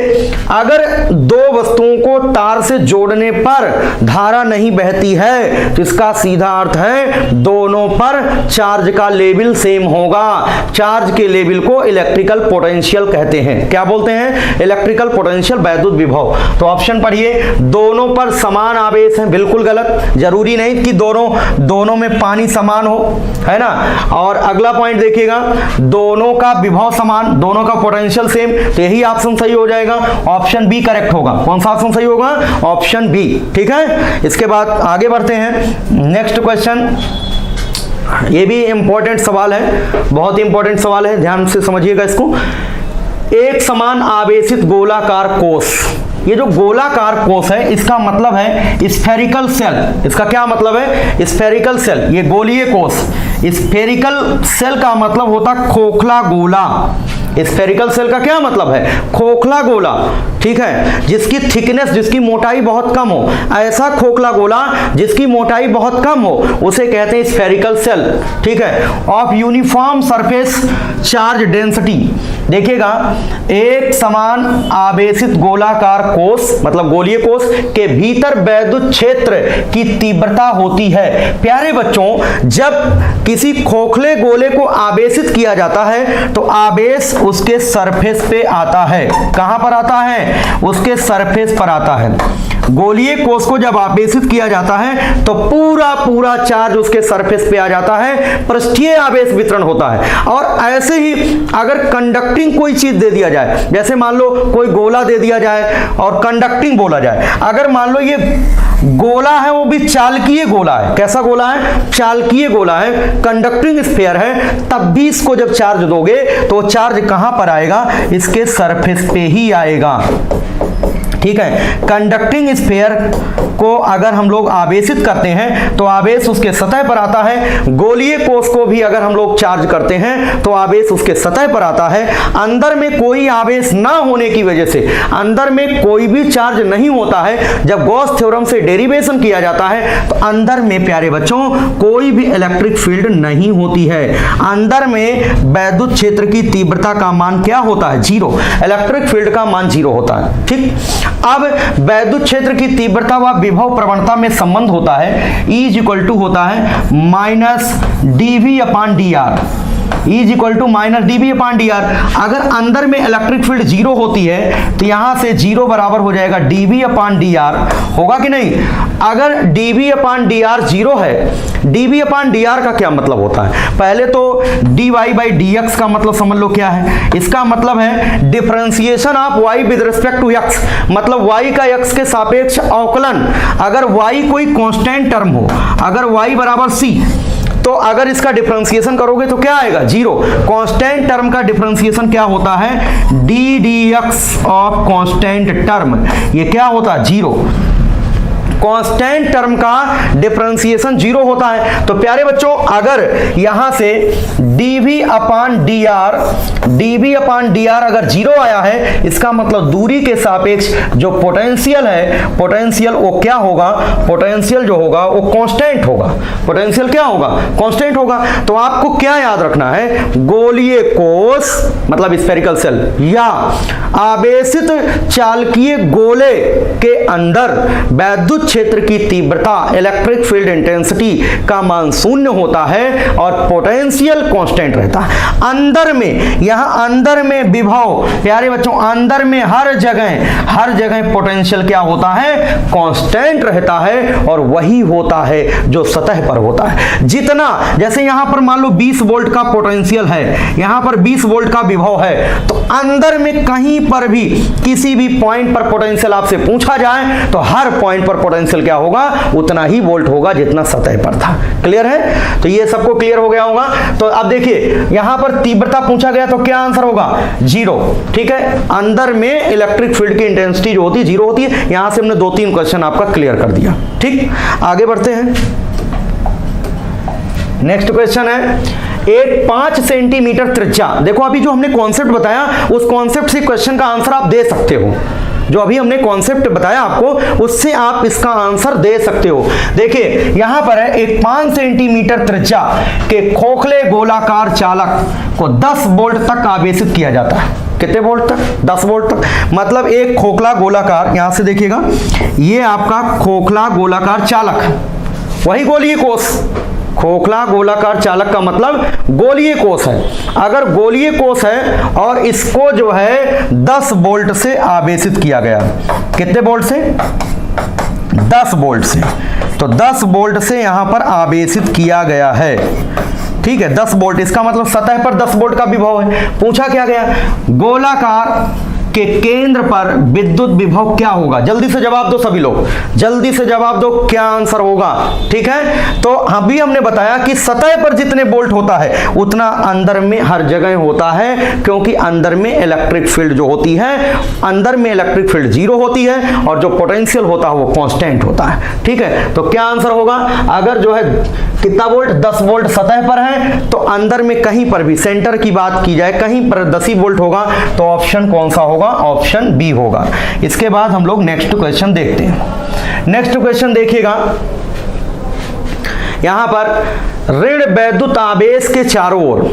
अगर दो वस्तुओं को तार से जोड़ने पर धारा नहीं बहती है तो इसका सीधा अर्थ है दोनों पर चार्ज का लेवल सेम होगा। चार्ज के लेवल को इलेक्ट्रिकल पोटेंशियल कहते हैं। क्या बोलते हैं? इलेक्ट्रिकल पोटेंशियल, वैद्युत विभव। तो ऑप्शन पढ़िए, दोनों पर समान आवेश है, बिल्कुल गलत। जरूरी नहीं कि दोनों में पानी समान हो, है ना। और अगला पॉइंट देखिएगा, दोनों का विभव समान, दोनों का पोटेंशियल सेम, तो यही ऑप्शन सही हो जाएगा। ऑप्शन बी करेक्ट होगा। कौन सा ऑप्शन सही होगा? ऑप्शन बी, ठीक है। इसके बाद आगे बढ़ते हैं, नेक्स्ट क्वेश्चन। ये भी इंपॉर्टेंट सवाल है, बहुत इंपॉर्टेंट सवाल है, ध्यान से समझिएगा इसको। एक समान आवेशित गोलाकार कोश, ये जो गोलाकार कोश है इसका मतलब है स्फेरिकल सेल। इसका क्या मतलब है? स्फेरिकल सेल, ये गोलीय कोश। स्फेरिकल सेल का मतलब होता खोखला गोला, स्फेरिकल सेल का क्या मतलब है? खोखला गोला, ठीक है, जिसकी थिकनेस, जिसकी मोटाई बहुत कम हो, ऐसा खोखला गोला जिसकी मोटाई बहुत कम हो उसे कहते हैं स्फेरिकल सेल, ठीक है। Of uniform surface charge density, देखिएगा एक समान आवेशित गोलाकार कोष मतलब गोलीय कोष के भीतर वैद्युत क्षेत्र की तीव्रता होती है। प्यारे बच्चों, जब किसी खोखले गोले को आवेशित किया जाता है तो आवेश उसके सरफेस पे आता है। कहां पर आता है? उसके सरफेस पर आता है। गोलीय कोष को जब आवेशित किया जाता है तो पूरा चार्ज उसके सरफेस पे आ जाता है, पृष्ठीय आवेश वितरण होता है। और ऐसे ही अगर कंडक्टिंग कोई चीज दे दिया जाए, जैसे मान लो कोई गोला दे दिया जाए और कंडक्टिंग बोला जाए, अगर मान लो ये गोला है वो भी चालकीय गोला है, कैसा गोला है? चालकीय गोला है, कंडक्टिंग स्फीयर है, तब भी इसको जब चार्ज दोगे तो चार्ज कहां पर आएगा? इसके सरफेस पे ही आएगा, ठीक है। कंडक्टिंग स्फीयर को अगर हम लोग आवेशित करते हैं तो आवेश उसके सतह पर आता है। गोलीय कोष को भी अगर हम लोग चार्ज करते हैं तो आवेश उसके सतह पर आता है। अंदर में कोई आवेश ना होने की वजह से, अंदर में कोई भी चार्ज नहीं होता है, जब गॉस थ्योरम से डेरिवेशन किया जाता है तो अंदर में प्यारे बच्चों कोई भी इलेक्ट्रिक फील्ड नहीं होती है। अंदर में वैद्युत क्षेत्र की तीव्रता का मान क्या होता है? 0। इलेक्ट्रिक फील्ड का मान 0 होता है, ठीक। अब वैद्युत क्षेत्र की तीव्रता व विभव प्रवणता में संबंध होता है, E इक्वल टू होता है minus dV/dr, E equal to minus dV/dr। अगर अंदर में इलेक्ट्रिक फील्ड 0 होती है तो यहां से 0 बराबर हो जाएगा dV/dr, होगा कि नहीं? अगर dV/dr 0 है, dV/dr का क्या मतलब होता है? पहले तो dy/dx का मतलब समझ लो क्या है। इसका मतलब है differentiation of y with respect to x, मतलब y का x के सापेक्ष अवकलन। अगर y कोई कांस्टेंट टर्म हो, अगर y बराबर c, तो अगर इसका डिफरेंशिएशन करोगे तो क्या आएगा? 0। कांस्टेंट टर्म का डिफरेंशिएशन क्या होता है? ddx ऑफ कांस्टेंट टर्म, ये क्या होता है? 0। कांस्टेंट टर्म का डिफरेंशिएशन 0 होता है। तो प्यारे बच्चों, अगर यहां से dV/dr अगर 0 आया है, इसका मतलब दूरी के सापेक्ष जो पोटेंशियल है, पोटेंशियल वो क्या होगा? पोटेंशियल जो होगा वो कांस्टेंट होगा। पोटेंशियल क्या होगा? कांस्टेंट होगा। तो आपको क्या याद रखना है? गोलीय कोष मतलब स्फेरिकल सेल या आवेशित चालकीय गोले के अंदर वैद्युत क्षेत्र की तीव्रता इलेक्ट्रिक फील्ड इंटेंसिटी का मान 0 होता है और पोटेंशियल कांस्टेंट रहता है। अंदर में, यहां अंदर में विभव, प्यारे बच्चों, अंदर में हर जगह पोटेंशियल क्या होता है? कांस्टेंट रहता है, और वही होता है जो सतह पर होता है। जितना, जैसे यहां पर मान लो 20 वोल्ट का पोटेंशियल है, यहां पर 20 वोल्ट का विभव है, तो अंदर में कहीं पर भी किसी भी पॉइंट पर पोटेंशियल आपसे पूछा जाए तो हर पॉइंट पर पोटेंशियल क्या होगा? उतना ही वोल्ट होगा जितना सतह पर था। क्लियर है? तो ये सबको क्लियर हो गया होगा। तो अब देखिए, यहां पर तीव्रता पूछा गया तो क्या आंसर होगा? 0, ठीक है। अंदर में इलेक्ट्रिक फील्ड की इंटेंसिटी जो होती है 0 होती है। यहां से हमने 2-3 क्वेश्चन आपका क्लियर कर दिया, ठीक। आगे बढ़ते हैं। नेक्स्ट क्वेश्चन है, एक 5 सेंटीमीटर त्रिज्या। देखो अभी जो हमने कॉन्सेप्ट बताया उस कॉन्सेप्ट से क्वेश्चन का आंसर आप दे सकते हो। जो अभी हमने कॉन्सेप्ट बताया आपको उससे आप इसका आंसर दे सकते हो। देखिए यहां पर है, एक 5 सेंटीमीटर त्रिज्या के खोखले गोलाकार चालक को 10 वोल्ट तक आवेशित किया जाता है। कितने वोल्ट तक? 10 वोल्ट तक। मतलब एक खोखला गोलाकार, यहां से देखिएगा, ये आपका खोखला गोलाकार चालक, वही गोलीय कोष। खोखला गोलाकार चालक का मतलब गोलीय कोष है। अगर गोलीय कोष है और इसको जो है 10 वोल्ट से आवेशित किया गया, कितने वोल्ट से? 10 वोल्ट से। तो 10 वोल्ट से यहां पर आवेशित किया गया है, ठीक है। 10 वोल्ट, इसका मतलब सतह पर 10 वोल्ट का विभव है। पूछा क्या गया? गोलाकार के केंद्र पर विद्युत विभव क्या होगा? जल्दी से जवाब दो सभी लोग, जल्दी से जवाब दो, क्या आंसर होगा? ठीक है, तो अभी हमने बताया कि सतह पर जितने बोल्ट होता है उतना अंदर में हर जगह होता है, क्योंकि अंदर में इलेक्ट्रिक फील्ड जो होती है, अंदर में इलेक्ट्रिक फील्ड 0 होती है और जो पोटेंशियल होता है वो कांस्टेंट होता है। ठीक है, तो क्या आंसर होगा? अगर जो है कितना वोल्ट, 10 वोल्ट सतह पर है, तो अंदर में कहीं पर भी सेंटर की बात की जाए कहीं पर 10 ही वोल्ट होगा, तो ऑप्शन कौन सा होगा? ऑप्शन बी होगा। इसके बाद हम लोग नेक्स्ट क्वेश्चन देखते हैं। नेक्स्ट क्वेश्चन देखिएगा, यहां पर ऋण वैद्युत आवेश के चारों ओर,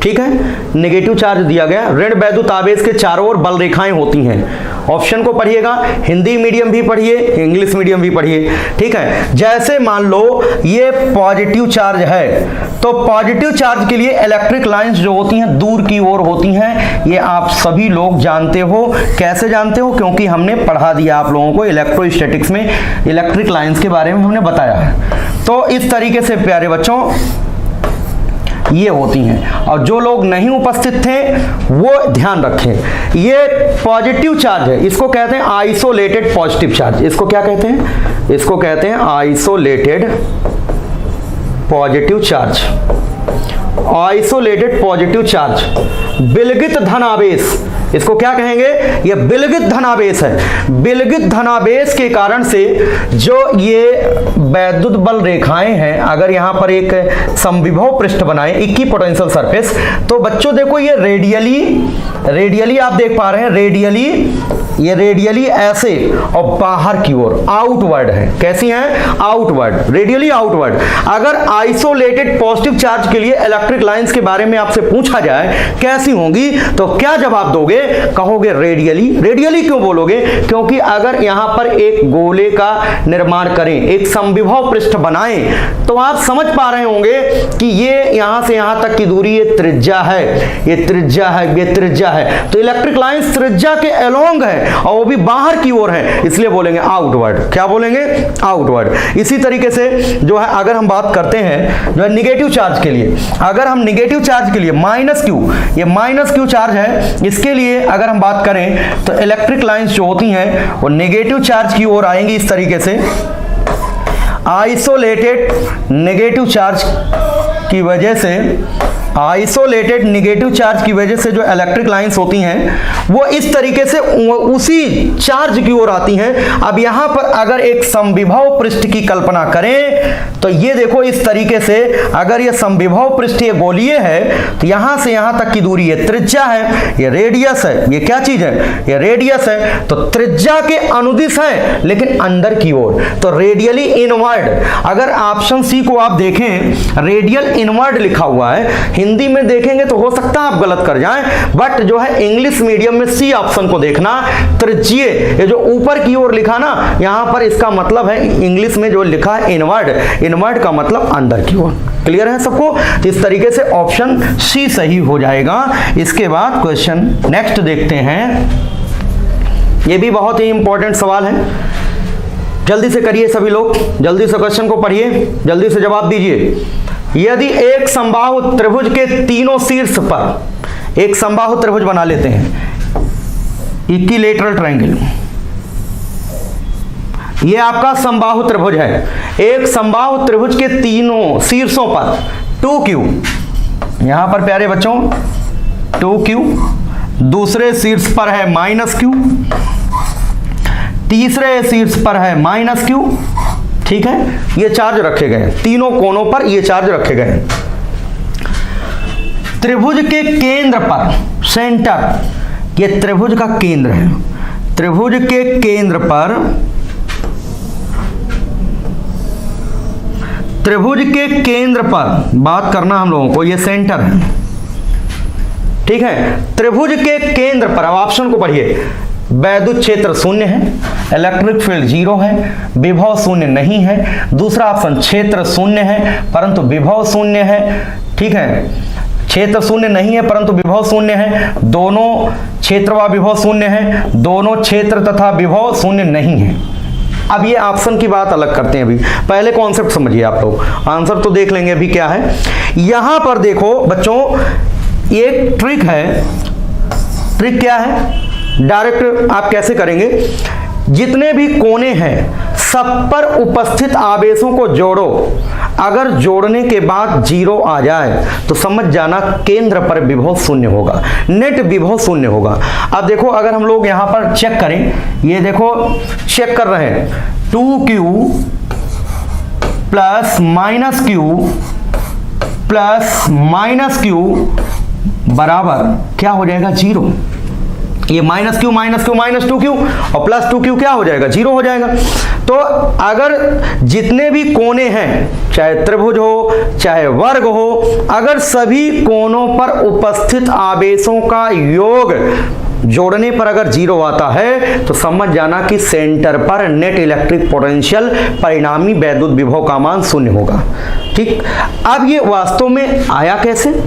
ठीक है, नेगेटिव चार्ज दिया गया, ऋण वैद्युत आवेश के चारों ओर बल रेखाएं होती हैं। ऑप्शन को पढ़िएगा, हिंदी मीडियम भी पढ़िए, इंग्लिश मीडियम भी पढ़िए। ठीक है, जैसे मान लो ये पॉजिटिव चार्ज है, तो पॉजिटिव चार्ज के लिए इलेक्ट्रिक लाइंस जो होती हैं दूर की ओर होती हैं। ये आप सभी लोग जानते हो। कैसे जानते हो? क्योंकि हमने पढ़ा दिया आप लोगों को इलेक्ट्रोस्टैटिक्स में, इलेक्ट्रिक लाइंस के बारे में हमने बताया है। तो इस तरीके से प्यारे बच्चों ये होती हैं, और जो लोग नहीं उपस्थित थे वो ध्यान रखें। ये पॉजिटिव चार्ज है, इसको कहते हैं आइसोलेटेड पॉजिटिव चार्ज। इसको क्या कहते हैं? इसको कहते हैं isolated positive charge. Isolated positive charge, विलगित धनावेश, इसको क्या कहेंगे? ये विलगित धनावेश है। विलगित धनावेश के कारण से जो ये वैद्युत बल रेखाएं हैं, अगर यहां पर एक समविभव पृष्ठ बनाए, इक्वी पोटेंशियल सरफेस, तो बच्चों देखो ये रेडियली आप देख पा रहे हैं, ये रेडियली ऐसे और बाहर की ओर आउटवर्ड है। कैसी हैं? Outward, radially outward. अगर आइसोलेटेड पॉजिटिव चार्ज के लिए इलेक्ट्रिक लाइंस के बारे में आपसे पूछा जाए कैसी होंगी, तो क्या जवाब दोगे? कहोगे रेडियली। रेडियली क्यों बोलोगे? क्योंकि अगर यहां पर एक गोले का निर्माण करें, एक समविभव पृष्ठ बनाएं, तो आप समझ पा रहे होंगे कि ये यहां से यहां तक की दूरी ये त्रिज्या है, ये त्रिज्या है, ये त्रिज्या है। तो इलेक्ट्रिक लाइंस त्रिज्या के अलोंग है और वो भी बाहर की ओर है, इसलिए बोलेंगे आउटवर्ड। क्या बोलेंगे? आउटवर्ड। इसी तरीके से जो है अगर हम बात करते हैं जो है निगेटिव चार्ज के लिए, अगर हम निगेटिव चार्ज के लिए माइनस क्यू, ये माइनस क्यू चार्ज है, इसके लिए अगर हम बात करें तो इलेक्ट्रिक लाइंस जो होती हैं वो नेगेटिव चार्ज की ओर आएंगी इस तरीके से। आइसोलेटेड नेगेटिव चार्ज की वजह से, आइसोलेटेड नेगेटिव चार्ज की वजह से जो इलेक्ट्रिक लाइंस होती हैं वो इस तरीके से उसी चार्ज की ओर आती हैं। अब यहां पर अगर एक समविभव पृष्ठ की कल्पना करें तो ये देखो इस तरीके से, अगर ये समविभव पृष्ठ ये गोलीय है तो यहां से यहां तक की दूरी ये त्रिज्या है, ये रेडियस है। ये क्या चीज है? ये रेडियस है। तो त्रिज्या के अनुदिश है लेकिन अंदर की ओर, तो रेडियली इनवर्ड। अगर ऑप्शन सी को आप देखें, रेडियल इनवर्ड लिखा हुआ है, हिंदी में देखेंगे तो हो सकता है आप गलत कर जाएं, बट जो है इंग्लिश मीडियम में सी ऑप्शन को देखना, त्रिज्यीय। ये जो ऊपर की ओर लिखा ना, यहां पर इसका मतलब है इंग्लिश में जो लिखा है इनवर्ड, इनवर्ड का मतलब अंदर की ओर। क्लियर है सबको? तो इस तरीके से ऑप्शन सी सही हो जाएगा। इसके बाद क्वेश्चन नेक्स्ट देखते हैं, ये भी बहुत ही इंपॉर्टेंट सवाल है, जल्दी से करिए सभी लोग, जल्दी से क्वेश्चन को पढ़िए, जल्दी से जवाब दीजिए। यदि एक समबाहु त्रिभुज के तीनों शीर्ष पर, एक समबाहु त्रिभुज बना लेते हैं, इक्विलेटरल ट्रायंगल, ये आपका समबाहु त्रिभुज है। एक समबाहु त्रिभुज के तीनों शीर्षों पर 2q, यहां पर प्यारे बच्चों 2q, दूसरे शीर्ष पर है -q, तीसरे शीर्ष पर है -q। ठीक है, ये चार्ज रखे गए, तीनों कोनों पर ये चार्ज रखे गए। त्रिभुज के केंद्र पर, सेंटर, ये त्रिभुज का केंद्र है, त्रिभुज के केंद्र पर, त्रिभुज के केंद्र पर बात करना हम लोगों को, ये सेंटर है। ठीक है, त्रिभुज के केंद्र पर, अब ऑप्शन को पढ़िए, वैद्युत क्षेत्र शून्य है, इलेक्ट्रिक फील्ड 0 है, विभव शून्य नहीं है। दूसरा ऑप्शन क्षेत्र शून्य है परंतु विभव शून्य है। ठीक है, क्षेत्र शून्य नहीं है परंतु विभव शून्य है, दोनों क्षेत्र व विभव शून्य है, दोनों क्षेत्र तथा विभव शून्य नहीं है। अब ये ऑप्शन की बात अलग करते हैं, अभी पहले कॉन्सेप्ट समझिए आप लोग, आंसर तो देख लेंगे अभी क्या है। यहां पर देखो बच्चों, एक ट्रिक है। ट्रिक क्या है? डायरेक्ट आप कैसे करेंगे, जितने भी कोने हैं सब पर उपस्थित आवेशों को जोड़ो, अगर जोड़ने के बाद 0 आ जाए तो समझ जाना केंद्र पर विभव शून्य होगा, नेट विभव शून्य होगा। अब देखो अगर हम लोग यहां पर चेक करें, ये देखो चेक कर रहे हैं 2q plus minus Q plus minus Q बराबर क्या हो जाएगा 0। ये माइनस क्यू माइनस 2q और प्लस 2q क्या हो जाएगा 0 हो जाएगा। तो अगर जितने भी कोने हैं, चाहे त्रिभुज हो चाहे वर्ग हो, अगर सभी कोनों पर उपस्थित आवेशों का योग जोड़ने पर अगर 0 आता है तो समझ जाना कि सेंटर पर नेट इलेक्ट्रिक पोटेंशियल परिणामी वैद्युत विभव का मान 0 होगा। ठीक, अब ये वास्तव में आया कैसे,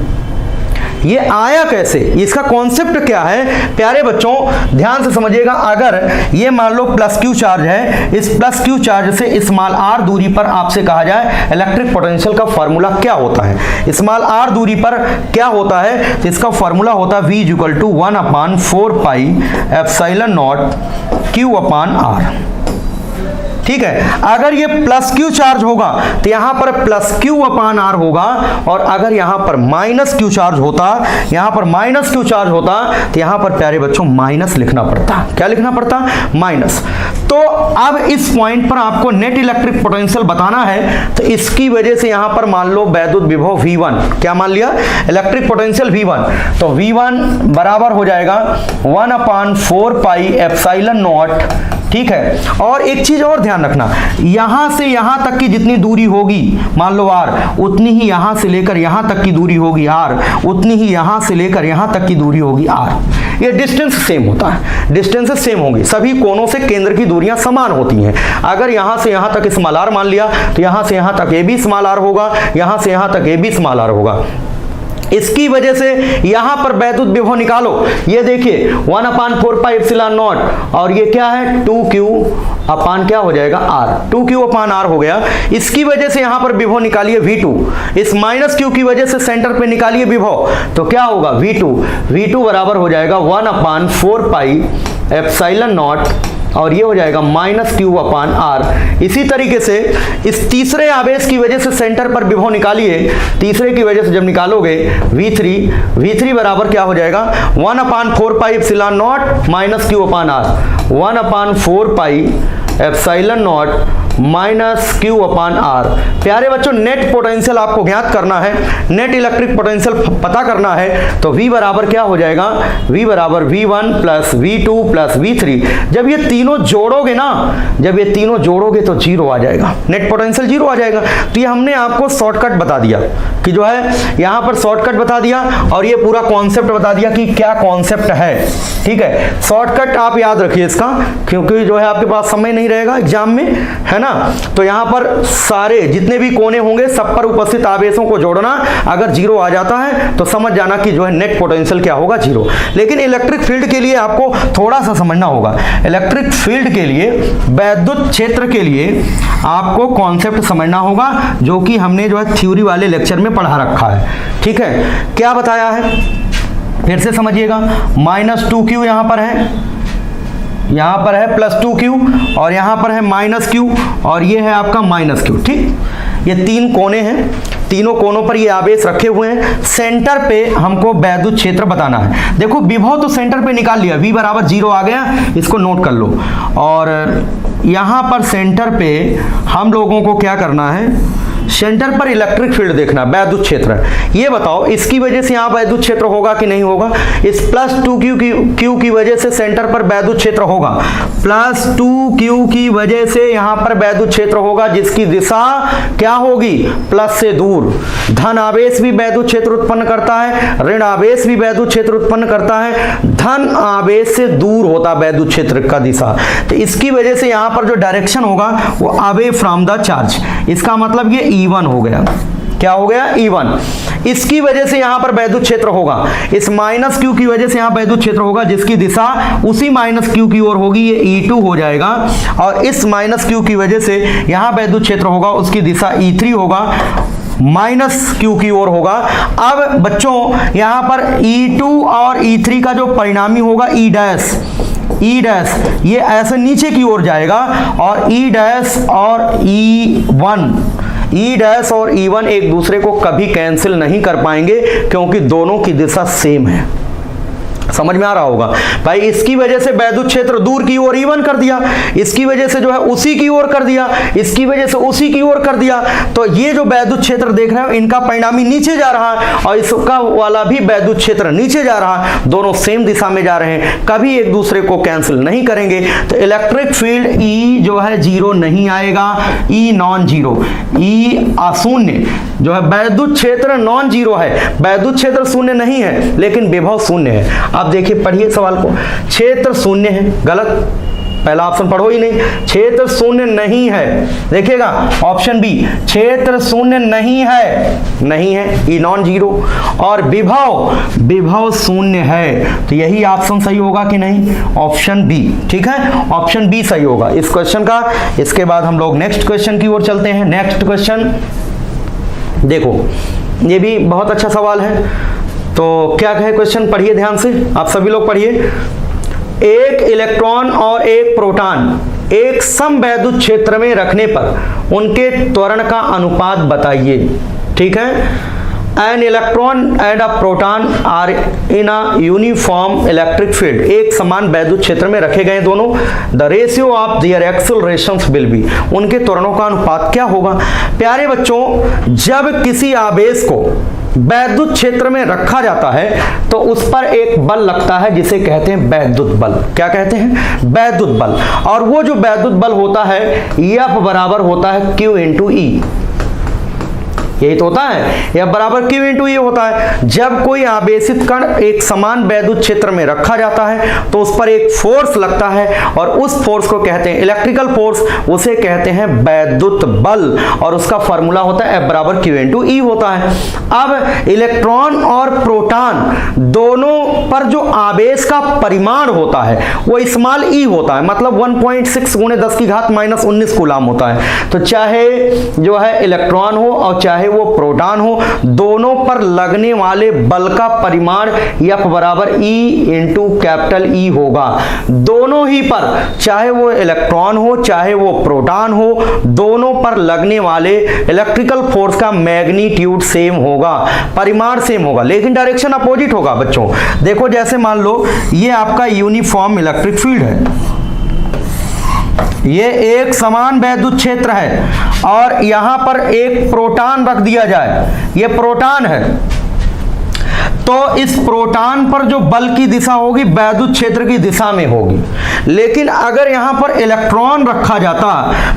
ये आया कैसे, इसका कॉन्सेप्ट क्या है प्यारे बच्चों ध्यान से समझिएगा। अगर ये मान लो प्लस क्यू चार्ज है, इस प्लस क्यू चार्ज से स्मॉल r दूरी पर आपसे कहा जाए इलेक्ट्रिक पोटेंशियल का फॉर्मूला क्या होता है, स्मॉल r दूरी पर क्या होता है, तो इसका फॉर्मूला होता है v = 1/4 pi epsilon not q upon r। ठीक है, अगर ये प्लस क्यू चार्ज होगा तो यहां पर प्लस क्यू अपान आर होगा, और अगर यहां पर माइनस क्यू चार्ज होता, यहां पर माइनस क्यू चार्ज होता तो यहां पर प्यारे बच्चों माइनस लिखना पड़ता। क्या लिखना पड़ता, माइनस। तो अब इस पॉइंट पर आपको नेट इलेक्ट्रिक पोटेंशियल बताना है, तो इसकी वजह से यहां पर मान लो वैद्युत विभव V1, क्या मान लिया, इलेक्ट्रिक पोटेंशियल V1, तो V1 बराबर हो जाएगा 1/4 पाई एप्सिलॉन नॉट। ठीक है, और एक चीज और ध्यान रखना, यहां से यहां तक की जितनी दूरी होगी मान लो r, उतनी ही यहां से लेकर यहां तक की दूरी होगी r, उतनी ही यहां से लेकर यहां तक की दूरी होगी r। ये डिस्टेंस सेम होता है, डिस्टेंसेस सेम होंगी, सभी कोनों से केंद्र की दूरियां समान होती हैं। अगर यहां से यहां तक स्मॉल r मान लिया तो यहां से यहां तक ये भी स्मॉल r होगा, यहां से यहां तक ये भी स्मॉल r होगा। इसकी वजह से यहां पर वैद्युत विभव निकालो, ये देखिए 1/4 पाई एप्सिलॉन नॉट, और ये क्या है 2q अपान क्या हो जाएगा r, 2q अपान r हो गया। इसकी वजह से यहां पर विभव निकालिए V2, इस माइनस q की वजह से सेंटर पे निकालिए विभव, तो क्या होगा V2 बराबर हो जाएगा 1/4 पाई एप्सिलॉन नॉट, और ये हो जाएगा माइनस क्यू अपान r। इसी तरीके से इस तीसरे आवेश की वजह से सेंटर पर विभव निकालिए, तीसरे की वजह से जब निकालोगे V3 बराबर क्या हो जाएगा 1/4 pi epsilon naught minus q upon r, 1/4 pi epsilon naught minus q upon r. प्यारे बच्चों नेट पोटेंशियल आपको ज्ञात करना है, नेट इलेक्ट्रिक पोटेंशियल पता करना है, तो V बराबर क्या हो जाएगा, V बराबर V1 plus V2 plus V3। जब ये तीनों जोड़ोगे ना, जब ये तीनों जोड़ोगे तो 0 आ जाएगा, नेट पोटेंशियल 0 आ जाएगा। तो ये हमने आपको शॉर्टकट बता दिया कि जो है यहाँ पर शॉर्टकट बता दिया, और ये पूरा कॉन्सेप्ट बता दिया कि क्या कॉन्सेप्ट है। ठीक है, शॉर्टकट आप याद रखिए इसका, क्योंकि जो है आपके पास समय नहीं रहेगा एग्जाम में, है ना। तो यहां पर सारे जितने भी कोने होंगे सब पर उपस्थित आवेशों को जोड़ना, अगर 0 आ जाता है तो समझ जाना कि जो है नेट पोटेंशियल क्या होगा 0। लेकिन इलेक्ट्रिक फील्ड के लिए आपको थोड़ा सा समझना होगा, इलेक्ट्रिक फील्ड के लिए, वैद्युत क्षेत्र के लिए आपको कॉन्सेप्ट समझना होगा, जो कि हमने जो है थ्योरी वाले लेक्चर में पढ़ा रखा है। ठीक है, क्या बताया है फिर से समझिएगा, माइनस 2q यहां पर है, यहां पर है प्लस 2q, और यहां पर है माइनस q, और ये है आपका माइनस q। ठीक, ये तीन कोने हैं, तीनों कोनों पर ये आवेश रखे हुए हैं। सेंटर पे हमको वैद्युत क्षेत्र बताना है। देखो विभव तो सेंटर पे निकाल लिया, V बराबर 0 आ गया, इसको नोट कर लो। और यहां पर सेंटर पे हम लोगों को क्या करना है, सेंटर पर इलेक्ट्रिक फील्ड देखना, वैद्युत क्षेत्र। ये बताओ इसकी वजह से यहाँ वैद्युत क्षेत्र होगा कि नहीं होगा, इस प्लस 2q की वजह से सेंटर पर वैद्युत क्षेत्र होगा, प्लस 2q की वजह से यहाँ पर वैद्युत क्षेत्र होगा, जिसकी दिशा क्या होगी, प्लस से दूर। धन आवेश भी वैद्युत क्षेत्र उत्पन्न करता है, ऋण आवेश भी वैद्युत क्षेत्र उत्पन्न करता है, धन आवेश से दूर होता वैद्युत क्षेत्र का दिशा। तो इसकी वजह से यहाँ पर जो डायरेक्शन होगा वो अवे फ्रॉम द चार्ज, इसका मतलब ये E1 हो गया। क्या हो गया, E1। इसकी वजह से यहां पर वैद्युत क्षेत्र होगा, इस माइनस q की वजह से यहां वैद्युत क्षेत्र होगा, जिसकी दिशा उसी माइनस q की ओर होगी, ये E2 हो जाएगा। और इस माइनस q की वजह से यहां वैद्युत क्षेत्र होगा, उसकी दिशा E3 होगा, माइनस q की ओर होगा। अब बच्चों यहां पर E2 और E3 का जो परिणामी होगा E डैश, ई डैश ये ऐसे नीचे की ओर जाएगा और ई डैश और E1 ई डैश और E1 एक दूसरे को कभी कैंसिल नहीं कर पाएंगे क्योंकि दोनों की दिशा सेम है। समझ में आ रहा होगा भाई। इसकी वजह से वैद्युत क्षेत्र दूर की ओर E1 कर दिया, इसकी वजह से जो है उसी की ओर कर दिया, इसकी वजह से उसी की ओर कर दिया। तो ये जो वैद्युत क्षेत्र देख रहे हो इनका परिणामी नीचे जा रहा है और इसका वाला भी वैद्युत क्षेत्र नीचे जा रहा है, दोनों सेम दिशा में जा रहे हैं, कभी एक दूसरे को कैंसिल नहीं करेंगे। तो इलेक्ट्रिक फील्ड E जो है 0 नहीं आएगा, E नॉन जीरो, E अशून्य जो है। वैद्युत क्षेत्र नॉन जीरो है, वैद्युत क्षेत्र शून्य नहीं है लेकिन विभव शून्य है। अब देखिए पढ़िए सवाल को, क्षेत्र शून्य है, गलत, पहला ऑप्शन पढ़ो ही नहीं, क्षेत्र शून्य नहीं है। देखिएगा ऑप्शन बी, क्षेत्र शून्य नहीं है, नहीं है, ई नॉन जीरो। और विभव शून्य है, तो यही ऑप्शन सही होगा कि नहीं, ऑप्शन बी। ठीक है, ऑप्शन बी सही होगा इस क्वेश्चन का। इसके बाद हम लोग नेक्स्ट क्वेश्चन की ओर चलते हैं। नेक्स्ट क्वेश्चन देखो, ये भी बहुत अच्छा सवाल है। तो क्या कहे क्वेश्चन, पढ़िए ध्यान से, आप सभी लोग पढ़िए। एक इलेक्ट्रॉन और एक प्रोटॉन एक समवैद्युत क्षेत्र में रखने पर उनके त्वरण का अनुपात बताइए। ठीक है, an electron and a proton are in a uniform electric field, एक समान वैद्युत क्षेत्र में रखे गए दोनों। The ratio of their accelerations will be, उनके त्वरणों का अनुपात क्या होगा। प्यारे बच्चों, जब किसी आवेश को वैद्युत क्षेत्र में रखा जाता है तो उस पर एक बल लगता है जिसे कहते हैं वैद्युत बल। क्या कहते हैं, वैद्युत बल। और वो जो वैद्युत बल होता है F बराबर होता है Q इंटू E, यही तो होता है, F बराबर Q इंटू E होता है। जब कोई आवेशित कण एक समान वैद्युत क्षेत्र में रखा जाता है तो उस पर एक फोर्स लगता है और उस फोर्स को कहते हैं इलेक्ट्रिकल फोर्स, उसे कहते हैं वैद्युत बल, और उसका फॉर्मूला होता है F बराबर Q इंटू E होता है। अब इलेक्ट्रॉन और प्रोटॉन दोनों पर जो आवेश का परिमाण होता है वो स्मॉल e होता है, मतलब 1.6 गुणे 10 की घात -19 कूलाम होता है। तो चाहे जो है इलेक्ट्रॉन हो और चाहे वो प्रोटॉन हो, दोनों पर लगने वाले बल का परिमाण F बराबर E इंटू कैपिटल E होगा। दोनों ही पर, चाहे वो इलेक्ट्रॉन हो चाहे वो प्रोटॉन हो, दोनों पर लगने वाले इलेक्ट्रिकल फोर्स का मैग्नीट्यूड सेम होगा, परिमाण सेम होगा, लेकिन डायरेक्शन अपोजिट होगा। बच्चों देखो, जैसे मान लो ये आपका यूनिफॉर्म इलेक्ट्रिक फील्ड है, ये एक समान वैद्युत क्षेत्र है और यहां पर एक प्रोटॉन रख दिया जाए, ये प्रोटॉन है, तो इस प्रोटॉन पर जो बल की दिशा होगी वैद्युत क्षेत्र की दिशा में होगी। लेकिन अगर यहां पर इलेक्ट्रॉन रखा जाता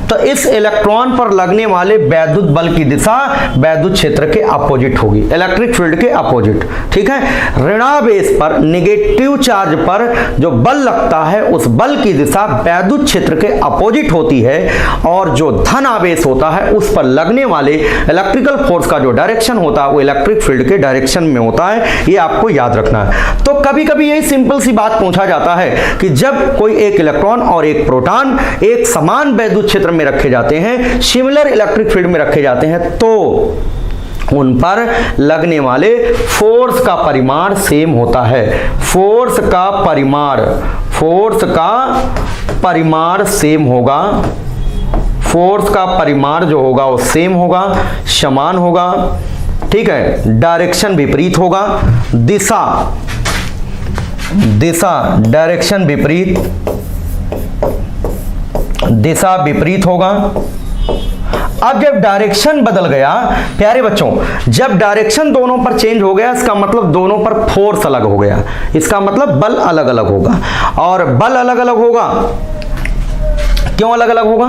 तो इस इलेक्ट्रॉन पर लगने वाले वैद्युत बल की दिशा वैद्युत क्षेत्र के अपोजिट होगी, इलेक्ट्रिक फील्ड के अपोजिट। ठीक है, ऋणावेश पर, नेगेटिव चार्ज पर जो बल लगता है उस बल की दिशा वैद्युत क्षेत्र के अपोजिट होती है, और जो धन आवेश होता है उस पर लगने वाले इलेक्ट्रिकल फोर्स का जो डायरेक्शन होता है वो इलेक्ट्रिक फील्ड के डायरेक्शन में होता है। ये आपको याद रखना है। तो कभी कभी यही सिंपल सी बात पूछा जाता है कि जब कोई एक इलेक्ट्रॉन और एक प्रोटॉन एक समान वैद्युत क्षेत्र में रखे जाते हैं, सिमिलर इलेक्ट्रिक फील्ड में रखे जाते हैं, तो उन पर लगने वाले फोर्स का परिमाण सेम होता है। फोर्स का परिमाण सेम होगा, फोर्स का परिमाण जो होगा वो सेम होगा, समान होगा। ठीक है, डायरेक्शन विपरीत होगा, डायरेक्शन विपरीत होगा। अब जब डायरेक्शन बदल गया प्यारे बच्चों, जब डायरेक्शन दोनों पर चेंज हो गया, इसका मतलब दोनों पर फोर्स अलग हो गया, इसका मतलब बल अलग अलग होगा। और बल अलग अलग होगा, क्यों अलग अलग होगा,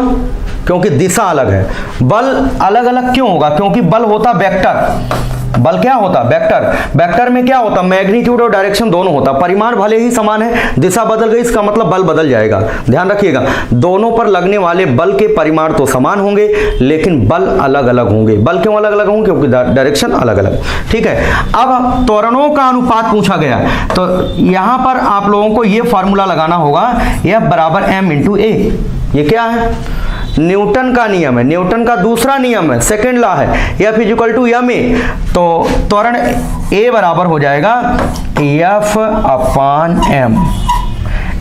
क्योंकि दिशा अलग है। बल अलग अलग क्यों होगा, क्योंकि बल होता वेक्टर, बल क्या होता, वेक्टर। वेक्टर में क्या होता, मैग्नीट्यूड और डायरेक्शन दोनों होता, परिमाण भले ही समान है, दिशा बदल गई इसका मतलब बल बदल जाएगा। ध्यान रखिएगा, दोनों पर लगने वाले बल के परिमाण तो समान होंगे लेकिन बल अलग अलग होंगे। बल क्यों अलग अलग होंगे, क्योंकि डायरेक्शन अलग अलग। ठीक है, अब त्वरणों का अनुपात पूछा गया, तो यहां पर आप लोगों को यह फॉर्मूला लगाना होगा, F बराबर m इंटू ए। ये क्या है, न्यूटन का नियम है, न्यूटन का दूसरा नियम है, सेकेंड लॉ है, F इक्वल टू m ए। तो त्वरण A बराबर हो जाएगा F अपॉन m।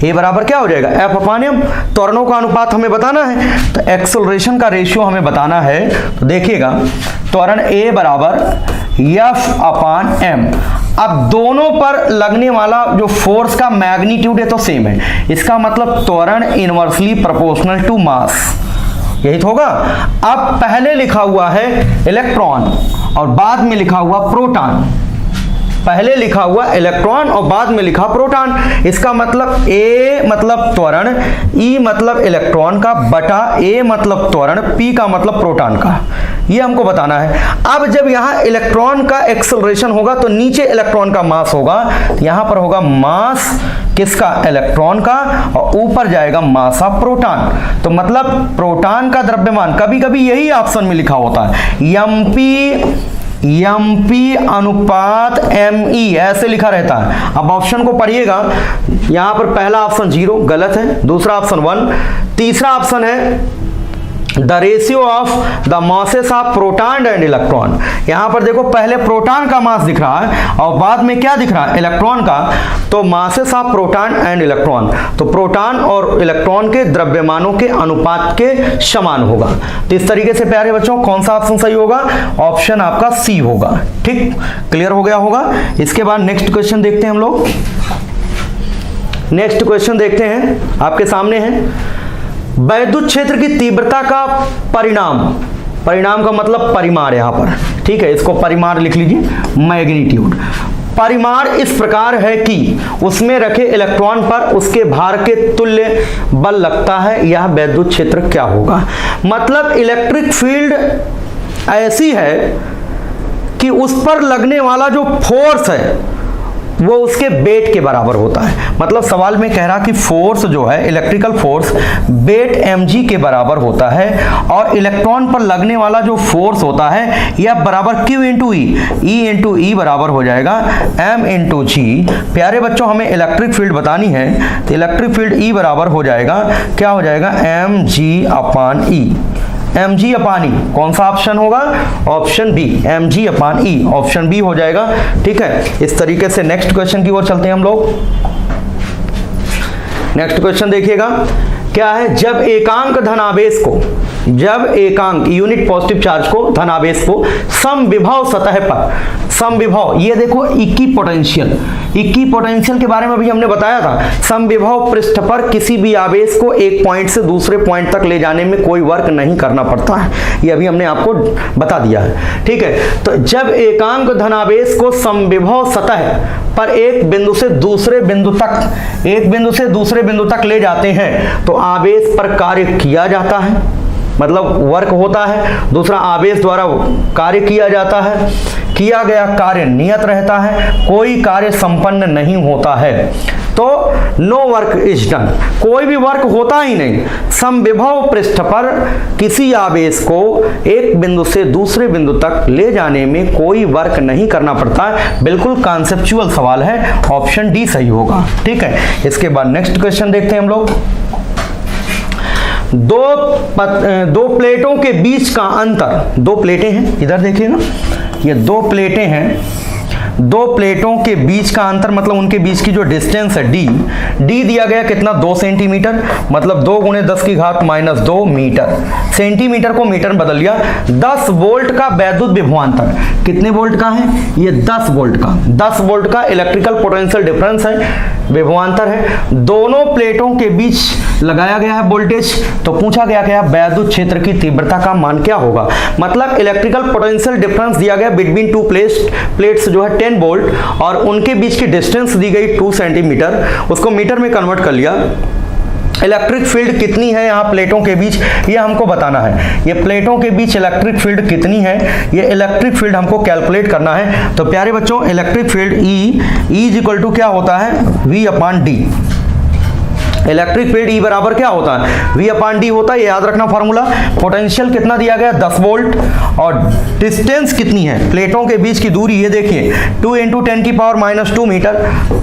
ए बराबर क्या हो जाएगा एफ अपान एम। त्वरणों का अनुपात हमें बताना है, तो एक्सेलरेशन का रेशियो हमें बताना है। तो देखिएगा त्वरण ए बराबर एफ अपान एम। अब दोनों पर लगने वाला जो फोर्स का मैग्नीट्यूड है तो सेम है, इसका मतलब त्वरण इनवर्सली प्रोपोर्शनल टू मास, यही तो होगा। अब पहले लिखा हुआ है इलेक्ट्रॉन और बाद में लिखा हुआ प्रोटॉन, पहले लिखा हुआ इलेक्ट्रॉन और बाद में लिखा प्रोटॉन, इसका मतलब ए मतलब त्वरण, ई मतलब इलेक्ट्रॉन का बटा ए मतलब त्वरण, पी का मतलब प्रोटॉन का, ये हमको बताना है। अब जब यहाँ इलेक्ट्रॉन का एक्सेलरेशन होगा तो नीचे इलेक्ट्रॉन का मास होगा, यहाँ पर होगा मास किसका इलेक्ट्रॉन का और ऊपर जाएगा मास ऑफ प्रोटॉन। तो मतलब प्रोटॉन का द्रव्यमान, कभी कभी यही ऑप्शन में लिखा होता है एमपी अनुपात एमई, ऐसे लिखा रहता है। अब ऑप्शन को पढ़िएगा, यहां पर पहला ऑप्शन 0 गलत है, दूसरा ऑप्शन 1, तीसरा ऑप्शन है the ratio of the masses of proton and electron. यहां पर देखो पहले प्रोटॉन का मास दिख रहा है और बाद में क्या दिख रहा है इलेक्ट्रॉन का, तो masses of proton and electron, तो प्रोटॉन और इलेक्ट्रॉन के द्रव्यमानों के अनुपात के समान होगा। तो इस तरीके से प्यारे बच्चों कौन सा ऑप्शन सही होगा, ऑप्शन आपका सी होगा। ठीक, क्लियर हो गया होगा। इसके बाद नेक्स्ट क्वेश्चन देखते हैं हम लोग। नेक्स्ट क्वेश्चन देखते हैं, आपके सामने है वैद्युत क्षेत्र की तीव्रता का परिणाम, परिणाम का मतलब परिमाण यहां पर, ठीक है, इसको परिमाण लिख लीजिए, मैग्नीट्यूड। परिमाण इस प्रकार है कि उसमें रखे इलेक्ट्रॉन पर उसके भार के तुल्य बल लगता है, यह वैद्युत क्षेत्र क्या होगा। मतलब इलेक्ट्रिक फील्ड ऐसी है कि उस पर लगने वाला जो फोर्स है वो उसके वेट के बराबर होता है। मतलब सवाल में कह रहा कि फोर्स जो है इलेक्ट्रिकल फोर्स वेट mg के बराबर होता है और इलेक्ट्रॉन पर लगने वाला जो फोर्स होता है यह बराबर q इंटू ई बराबर हो जाएगा m इंटू जी। प्यारे बच्चों हमें इलेक्ट्रिक फील्ड बतानी है, तो इलेक्ट्रिक फील्ड E बराबर हो जाएगा, क्या हो जाएगा mg अपान ई, mg अपान ई, कौन सा ऑप्शन होगा, ऑप्शन बी, mg अपान ई, ऑप्शन बी हो जाएगा। ठीक है, इस तरीके से नेक्स्ट क्वेश्चन की ओर चलते हैं हम लोग। नेक्स्ट क्वेश्चन देखिएगा क्या है, जब एकांक धनावेश को, जब एकांक यूनिट पॉजिटिव चार्ज को, धनावेश को समविभव सतह पर, समविभव ये देखो इक्की पोटेंशियल के बारे में भी हमने बताया था। समविभव पृष्ठ पर किसी भी आवेश को एक पॉइंट से दूसरे पॉइंट तक ले जाने में कोई वर्क नहीं करना पड़ता है, ये अभी हमने आपको बता दिया है। ठीक है, तो जब एकांक धनावेश को समविभव सतह पर एक बिंदु से दूसरे बिंदु तक, एक बिंदु से दूसरे बिंदु तक ले जाते हैं तो आवेश पर कार्य किया जाता है, मतलब वर्क होता है। दूसरा आवेश द्वारा कार्य किया जाता है, किया गया कार्य नियत रहता है, कोई कार्य संपन्न नहीं होता है, तो नो वर्क इज डन, कोई भी वर्क होता ही नहीं। समविभव पृष्ठ पर किसी आवेश को एक बिंदु से दूसरे बिंदु तक ले जाने में कोई वर्क नहीं करना पड़ता है, बिल्कुल कॉन्सेप्चुअल सवाल है, ऑप्शन डी सही होगा। ठीक है, इसके बाद नेक्स्ट क्वेश्चन देखते हैं हम लोग। दो प्लेटों के बीच का अंतर, दो प्लेटें हैं, इधर देखिए ना, ये दो प्लेटें हैं, दो प्लेटों के बीच का अंतर मतलब उनके बीच की जो डिस्टेंस है डी दिया गया कितना, 2 सेंटीमीटर, मतलब 2 गुणे 10 की घात माइनस 2 मीटर, सेंटीमीटर को मीटर में बदल लिया। 10 वोल्ट का वैद्युत विभवांतर, कितने वोल्ट का है ये, 10 वोल्ट का, 10 वोल्ट का इलेक्ट्रिकल पोटेंशियल डिफरेंस है, विभवांतर है। दोनों प्लेटों के बीच लगाया गया है वोल्टेज, तो पूछा गया क्या वैद्युत क्षेत्र की तीव्रता का मान क्या होगा। मतलब इलेक्ट्रिकल पोटेंशियल डिफरेंस दिया गया बिटवीन टू प्लेट्स जो है 10 वोल्ट और उनके बीच की डिस्टेंस दी गई 2 सेंटीमीटर, उसको मीटर में कन्वर्ट कर लिया। इलेक्ट्रिक फील्ड कितनी है यहाँ प्लेटों के बीच, ये हमको बताना है। ये प्लेटों के बीच इलेक्ट्रिक फील्ड कितनी है, ये इलेक्ट्रिक फील्ड हमको कैलकुलेट करना है। तो प्यारे बच्चों electric field E is equal to क्या होता है, V upon d. Electric field E बराबर क्या होता है, V अपान डी होता है, ये याद रखना फार्मूला। पोटेंशियल कितना दिया गया 10 वोल्ट और डिस्टेंस कितनी है, प्लेटों के बीच की दूरी ये देखिए 2 × 10⁻⁻² मीटर,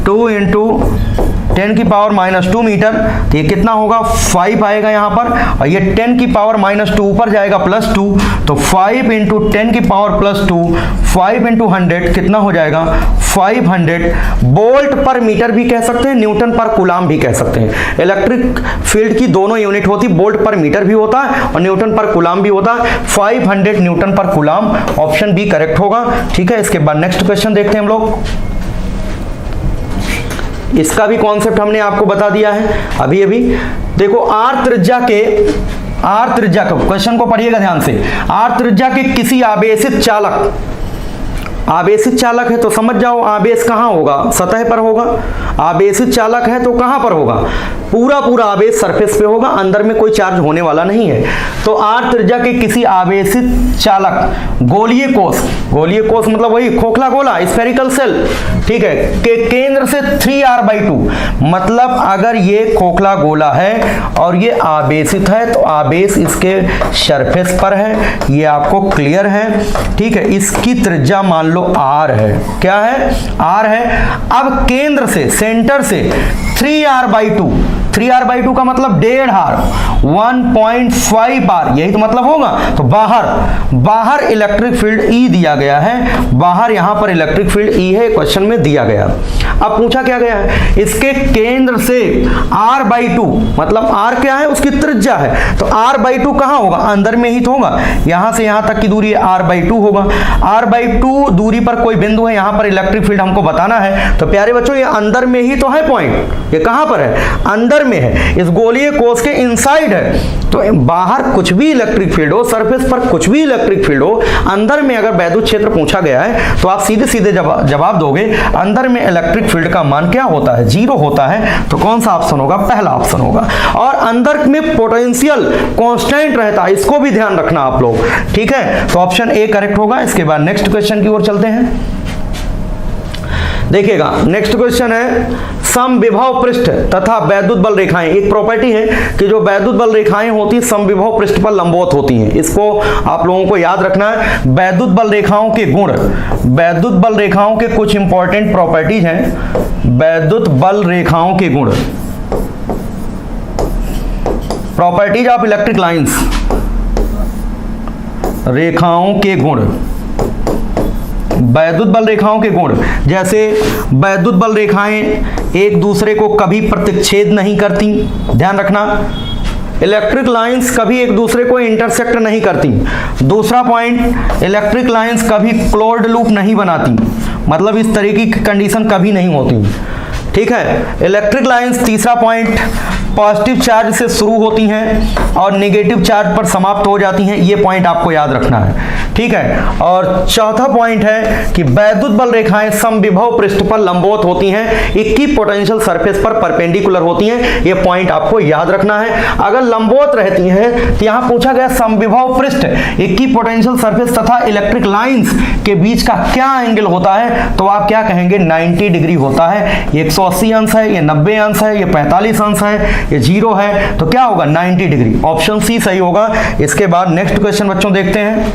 2 × 10 की पावर -2 मीटर, तो ये कितना होगा 5 आएगा यहाँ पर, और ये 10 की पावर -2 ऊपर जाएगा +2, तो 5 इंटू 10 की पावर +2, 5 इंटू 100 कितना हो जाएगा 500 वोल्ट पर मीटर भी कह सकते हैं, न्यूटन पर कूलाम भी कह सकते हैं। इलेक्ट्रिक फील्ड की दोनों यूनिट होती, वोल्ट पर मीटर भी होता है और न्यूटन पर कूलाम भी होता है। 500 न्यूटन पर कूलाम, ऑप्शन बी करेक्ट होगा। ठीक है, इसके बाद नेक्स्ट क्वेश्चन देखते हैं हम लोग। इसका भी कॉन्सेप्ट हमने आपको बता दिया है अभी अभी। देखो आर त्रिज्या का क्वेश्चन को पढ़िएगा ध्यान से। आर त्रिज्या के किसी आवेशित चालक है तो समझ जाओ आवेश कहाँ होगा, सतह पर होगा। आवेशित चालक है तो कहाँ पर होगा, पूरा आवेश सरफेस पे होगा, अंदर में कोई चार्ज होने वाला नहीं है। तो आर त्रिज्या के किसी आवेशित चालक गोलीय कोष मतलब वही खोखला गोला, स्फेरिकल सेल, ठीक है, के केंद्र से 3r/2, मतलब अगर ये खोखला गोला है और ये आवेशित है तो आवेश इसके सरफेस पर है, ये आपको क्लियर है। ठीक है, इसकी त्रिज्या मान लो r है। क्या है, r है। अब केंद्र से, सेंटर से 3r/2 का मतलब 1.5r, 1.5r, यही तो मतलब होगा। तो बाहर इलेक्ट्रिक फील्ड E दिया गया है, बाहर यहां पर इलेक्ट्रिक फील्ड E है, क्वेश्चन में दिया गया। अब पूछा क्या गया है, इसके केंद्र से r/2, मतलब r क्या है, उसकी त्रिज्या है, तो r/2 कहां होगा, अंदर में ही तो होगा। यहां से यहां तक की दूरी r/2 होगा। r/2 दूरी पर कोई बिंदु है, यहां पर इलेक्ट्रिक फील्ड हमको बताना है। तो प्यारे बच्चों ये अंदर में ही तो है पॉइंट, ये कहां पर है, अंदर में है, इस गोलीय कोष के इनसाइड है। तो बाहर कुछ भी इलेक्ट्रिक फील्ड हो, सरफेस पर कुछ भी इलेक्ट्रिक फील्ड हो, अंदर में अगर वैद्युत क्षेत्र पूछा गया है तो आप सीधे जवाब दोगे अंदर में इलेक्ट्रिक फील्ड का मान क्या होता है, 0 होता है। तो कौन सा ऑप्शन होगा, पहला ऑप्शन होगा। और अंदर में पोटेंशियल कांस्टेंट रहता है, इसको भी ध्यान रखना आप लोग। ठीक है, तो ऑप्शन ए करेक्ट होगा। इसके बाद नेक्स्ट क्वेश्चन की ओर चलते हैं। देखिएगा नेक्स्ट क्वेश्चन है, समविभव पृष्ठ तथा वैद्युत बल रेखाएं। एक प्रॉपर्टी है कि जो वैद्युत बल रेखाएं होती हैं समविभव पृष्ठ पर लंबवत होती हैं, इसको आप लोगों को याद रखना है। वैद्युत बल रेखाओं के गुण, वैद्युत बल रेखाओं के कुछ इंपॉर्टेंट प्रॉपर्टीज हैं। वैद्युत बल रेखाओं के गुण, प्रॉपर्टीज ऑफ इलेक्ट्रिक लाइंस, रेखाओं के गुण, वैद्युत बल रेखाओं के गुण, जैसे वैद्युत बल रेखाएं एक दूसरे को कभी प्रतिच्छेद नहीं करती, ध्यान रखना। इलेक्ट्रिक लाइंस कभी एक दूसरे को इंटरसेक्ट नहीं करती। दूसरा पॉइंट, इलेक्ट्रिक लाइंस कभी क्लोज्ड लूप नहीं बनाती, मतलब इस तरीके की कंडीशन कभी नहीं होती। ठीक है, इलेक्ट्रिक लाइंस, तीसरा पॉइंट, पॉजिटिव चार्ज से शुरू होती हैं और नेगेटिव चार्ज पर समाप्त हो जाती हैं, ये पॉइंट आपको याद रखना है। ठीक है, और चौथा पॉइंट है कि वैद्युत बल रेखाएं समविभव पृष्ठ पर लंबवत होती हैं, इक्विपोटेंशियल सरफेस पर परपेंडिकुलर होती हैं, ये पॉइंट आपको याद रखना है। अगर लंबवत रहती हैं तो यहां पूछा गया समविभव पृष्ठ, इक्विपोटेंशियल सरफेस तथा इलेक्ट्रिक लाइंस के बीच का क्या एंगल होता है, तो आप क्या कहेंगे, 90 डिग्री होता है। ये 180 अंश है, ये 90 अंश है, ये 45 अंश है, ये 0 है, तो क्या होगा 90 डिग्री। ऑप्शन सी सही होगा। इसके बाद नेक्स्ट क्वेश्चन बच्चों देखते हैं।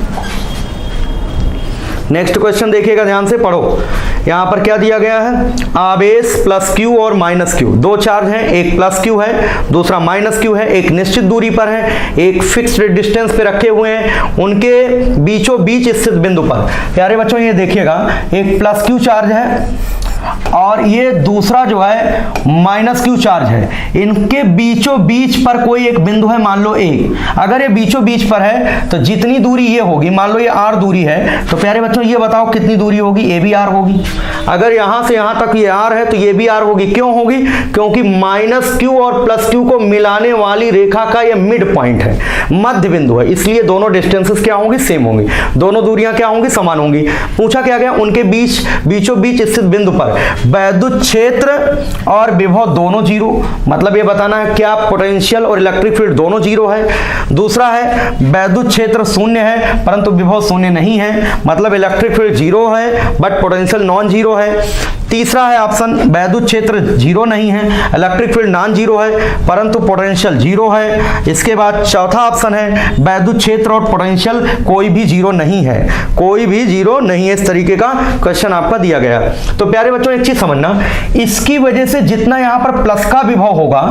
नेक्स्ट क्वेश्चन देखिएगा ध्यान से, पढ़ो। यहां पर क्या दिया गया है, आवेश +q और -q, दो चार्ज हैं, एक +q है, दूसरा -q है, एक निश्चित दूरी पर है, एक फिक्स्ड डिस्टेंस पे रखे हुए हैं, उनके बीचों बीच स्थित बिंदु पर। प्यारे बच्चों ये देखिएगा, एक +q चार्ज है और ये दूसरा जो है -q चार्ज है, इनके बीचों बीच पर कोई एक बिंदु है, मान लो A। अगर ये बीचों बीच पर है तो जितनी दूरी ये होगी, मान लो ये r दूरी है, तो प्यारे बच्चों ये बताओ कितनी दूरी होगी, ये भी r होगी। अगर यहां से यहां तक ये r है तो ये भी r होगी। क्यों होगी, क्योंकि -q और +q को मिलाने वाली रेखा का ये मिड पॉइंट है, मध्य बिंदु है, इसलिए दोनों डिस्टेंसेस क्या होंगी, सेम होंगी, दोनों दूरियां क्या होंगी, समान होंगी। पूछा क्या गया, उनके बीचों बीच स्थित बिंदु पर वैद्युत क्षेत्र और विभव दोनों 0, मतलब ये बताना है क्या पोटेंशियल और इलेक्ट्रिक फील्ड दोनों 0 है। दूसरा है वैद्युत क्षेत्र 0 है परंतु विभव 0 नहीं है, मतलब इलेक्ट्रिक फील्ड 0 है बट पोटेंशियल नॉन 0 है। तीसरा है ऑप्शन वैद्युत क्षेत्र जीरो नहीं है, इलेक्ट्रिक फील्ड नॉन जीरो है परंतु पोटेंशियल जीरो है। इसके बाद चौथा ऑप्शन है वैद्युत क्षेत्र और पोटेंशियल कोई भी जीरो नहीं है, कोई भी जीरो नहीं है। इस तरीके का क्वेश्चन आपका दिया गया। तो प्यारे बच्चों एक चीज समझना, इसकी वजह से जितना यहां पर प्लस का विभव होगा,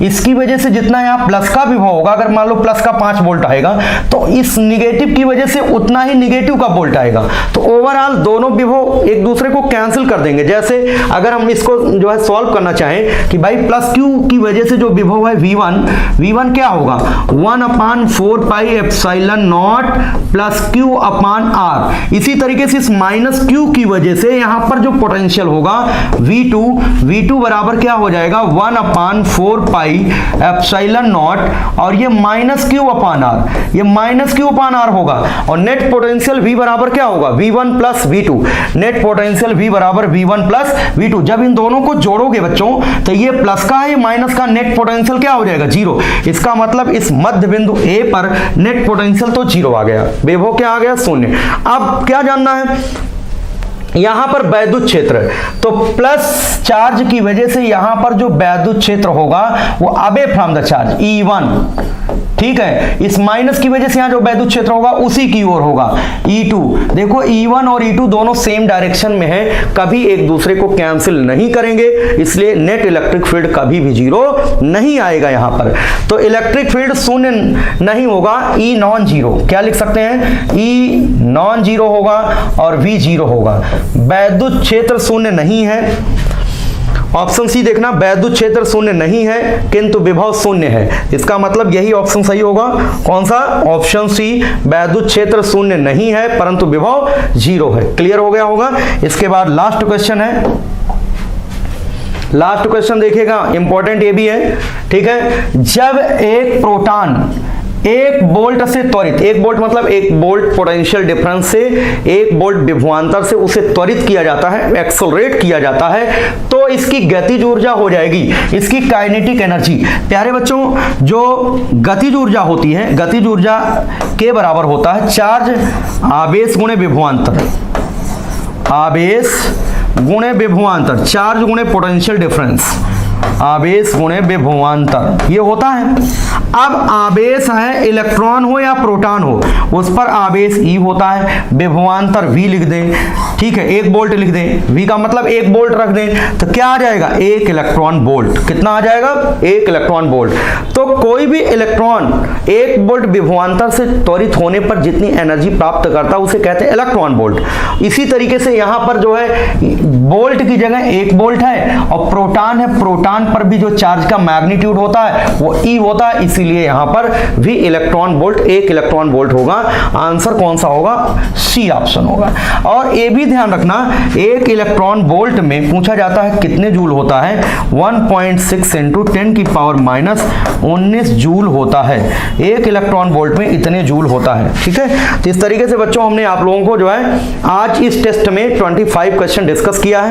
इसकी वजह से जितना यहां प्लस का विभव होगा, अगर मान लो प्लस का 5 वोल्ट आएगा तो इस निगेटिव की वजह से उतना ही निगेटिव का वोल्ट आएगा। तो ओवरऑल दोनों विभव एक दूसरे को कैंसिल कर देंगे। जैसे अगर हम इसको जो है सॉल्व करना चाहें कि भाई प्लस क्यू की वजह से जो विभव है V1 क्या होगा 1/4 pi epsilon naught plus q upon r. इसी तरीके से इस माइनस क्यू की वजह से यहां पर जो पोटेंशियल होगा V2 बराबर क्या हो जाएगा 1/4 पाई एप्सिलॉन नॉट और ये माइनस क्यू अपान आर, ये माइनस क्यू अपान आर होगा और नेट पोटेंशियल V बराबर क्या होगा V1 plus V2। Net potential V बराबर V1 प्लस V2। जब इन दोनों को जोड़ोगे बच्चों तो ये प्लस का है, ये माइनस का, नेट पोटेंशियल क्या हो जाएगा जीरो। इसका मतलब इस मध्य बिंदु A पर नेट पोटेंशियल तो जीरो आ गया, विभव क्या आ गया शून्य। अब क्या जानना है, यहां पर वैद्युत क्षेत्र, तो प्लस चार्ज की वजह से यहां पर जो वैद्युत क्षेत्र होगा वो away from the charge E1, ठीक है। इस माइनस की वजह से यहां जो वैद्युत क्षेत्र होगा उसी की ओर होगा E2। देखो E1 और E2 दोनों सेम डायरेक्शन में है, कभी एक दूसरे को कैंसिल नहीं करेंगे, इसलिए नेट इलेक्ट्रिक फील्ड कभी भी जीरो नहीं आएगा यहां पर। तो इलेक्ट्रिक फील्ड शून्य नहीं होगा, E नॉन जीरो। क्या लिख सकते हैं E नॉन जीरो होगा और V जीरो होगा। वैद्युत क्षेत्र शून्य नहीं है, ऑप्शन सी देखना, वैद्युत क्षेत्र शून्य नहीं है किंतु विभव शून्य है। इसका मतलब यही ऑप्शन सही होगा। कौन सा? ऑप्शन सी, वैद्युत क्षेत्र शून्य नहीं है परंतु विभव जीरो है। क्लियर हो गया होगा। इसके बाद लास्ट क्वेश्चन है, लास्ट क्वेश्चन देखिएगा, इंपॉर्टेंट ये भी है, ठीक है। जब एक प्रोटॉन एक बोल्ट से त्वरित, एक बोल्ट मतलब एक बोल्ट पोटेंशियल डिफरेंस से एक बोल्ट विभवांतर से उसे त्वरित किया जाता है, एक्सेलरेट किया जाता है, तो इसकी गतिज ऊर्जा हो जाएगी इसकी काइनेटिक एनर्जी। प्यारे बच्चों जो गतिज ऊर्जा होती है, गतिज ऊर्जा के बराबर होता है चार्ज आवेश गुणे विभवांतर, आवेश गुणे विभवांतर, चार्ज गुणे पोटेंशियल डिफरेंस, आवेश गुणे विभवांतर, ये होता है। अब आवेश है इलेक्ट्रॉन हो या प्रोटॉन हो, उस पर आवेश E होता है, विभवांतर V लिख दें, ठीक है, 1 वोल्ट लिख दें, V का मतलब 1 वोल्ट रख दें, तो क्या आ जाएगा 1 इलेक्ट्रॉन वोल्ट। कितना आ जाएगा 1 इलेक्ट्रॉन वोल्ट। तो कोई भी इलेक्ट्रॉन 1 वोल्ट विभवांतर से त्वरित होने पर जितनी एनर्जी प्राप्त करता है उसे कहते हैं इलेक्ट्रॉन वोल्ट। इसी तरीके से यहां पर जो है वोल्ट की जगह 1 वोल्ट है और प्रोटॉन है, प्रोटॉन पर भी जो चार्ज का मैग्नीट्यूड होता है वो E होता है, इसीलिए यहां पर V electron volt 1 electron volt होगा। आंसर कौन सा होगा? सी ऑप्शन होगा। और ये भी ध्यान रखना 1 इलेक्ट्रॉन वोल्ट में पूछा जाता है कितने जूल होता है, 1.6 इंटू 10 की पावर -19 जूल होता है। 1 इलेक्ट्रॉन वोल्ट में इतने जूल होता है, ठीक है। तो इस तरीके से बच्चों हमने आप लोगों को जो है आज इस टेस्ट में 25 क्वेश्चन डिस्कस किया है।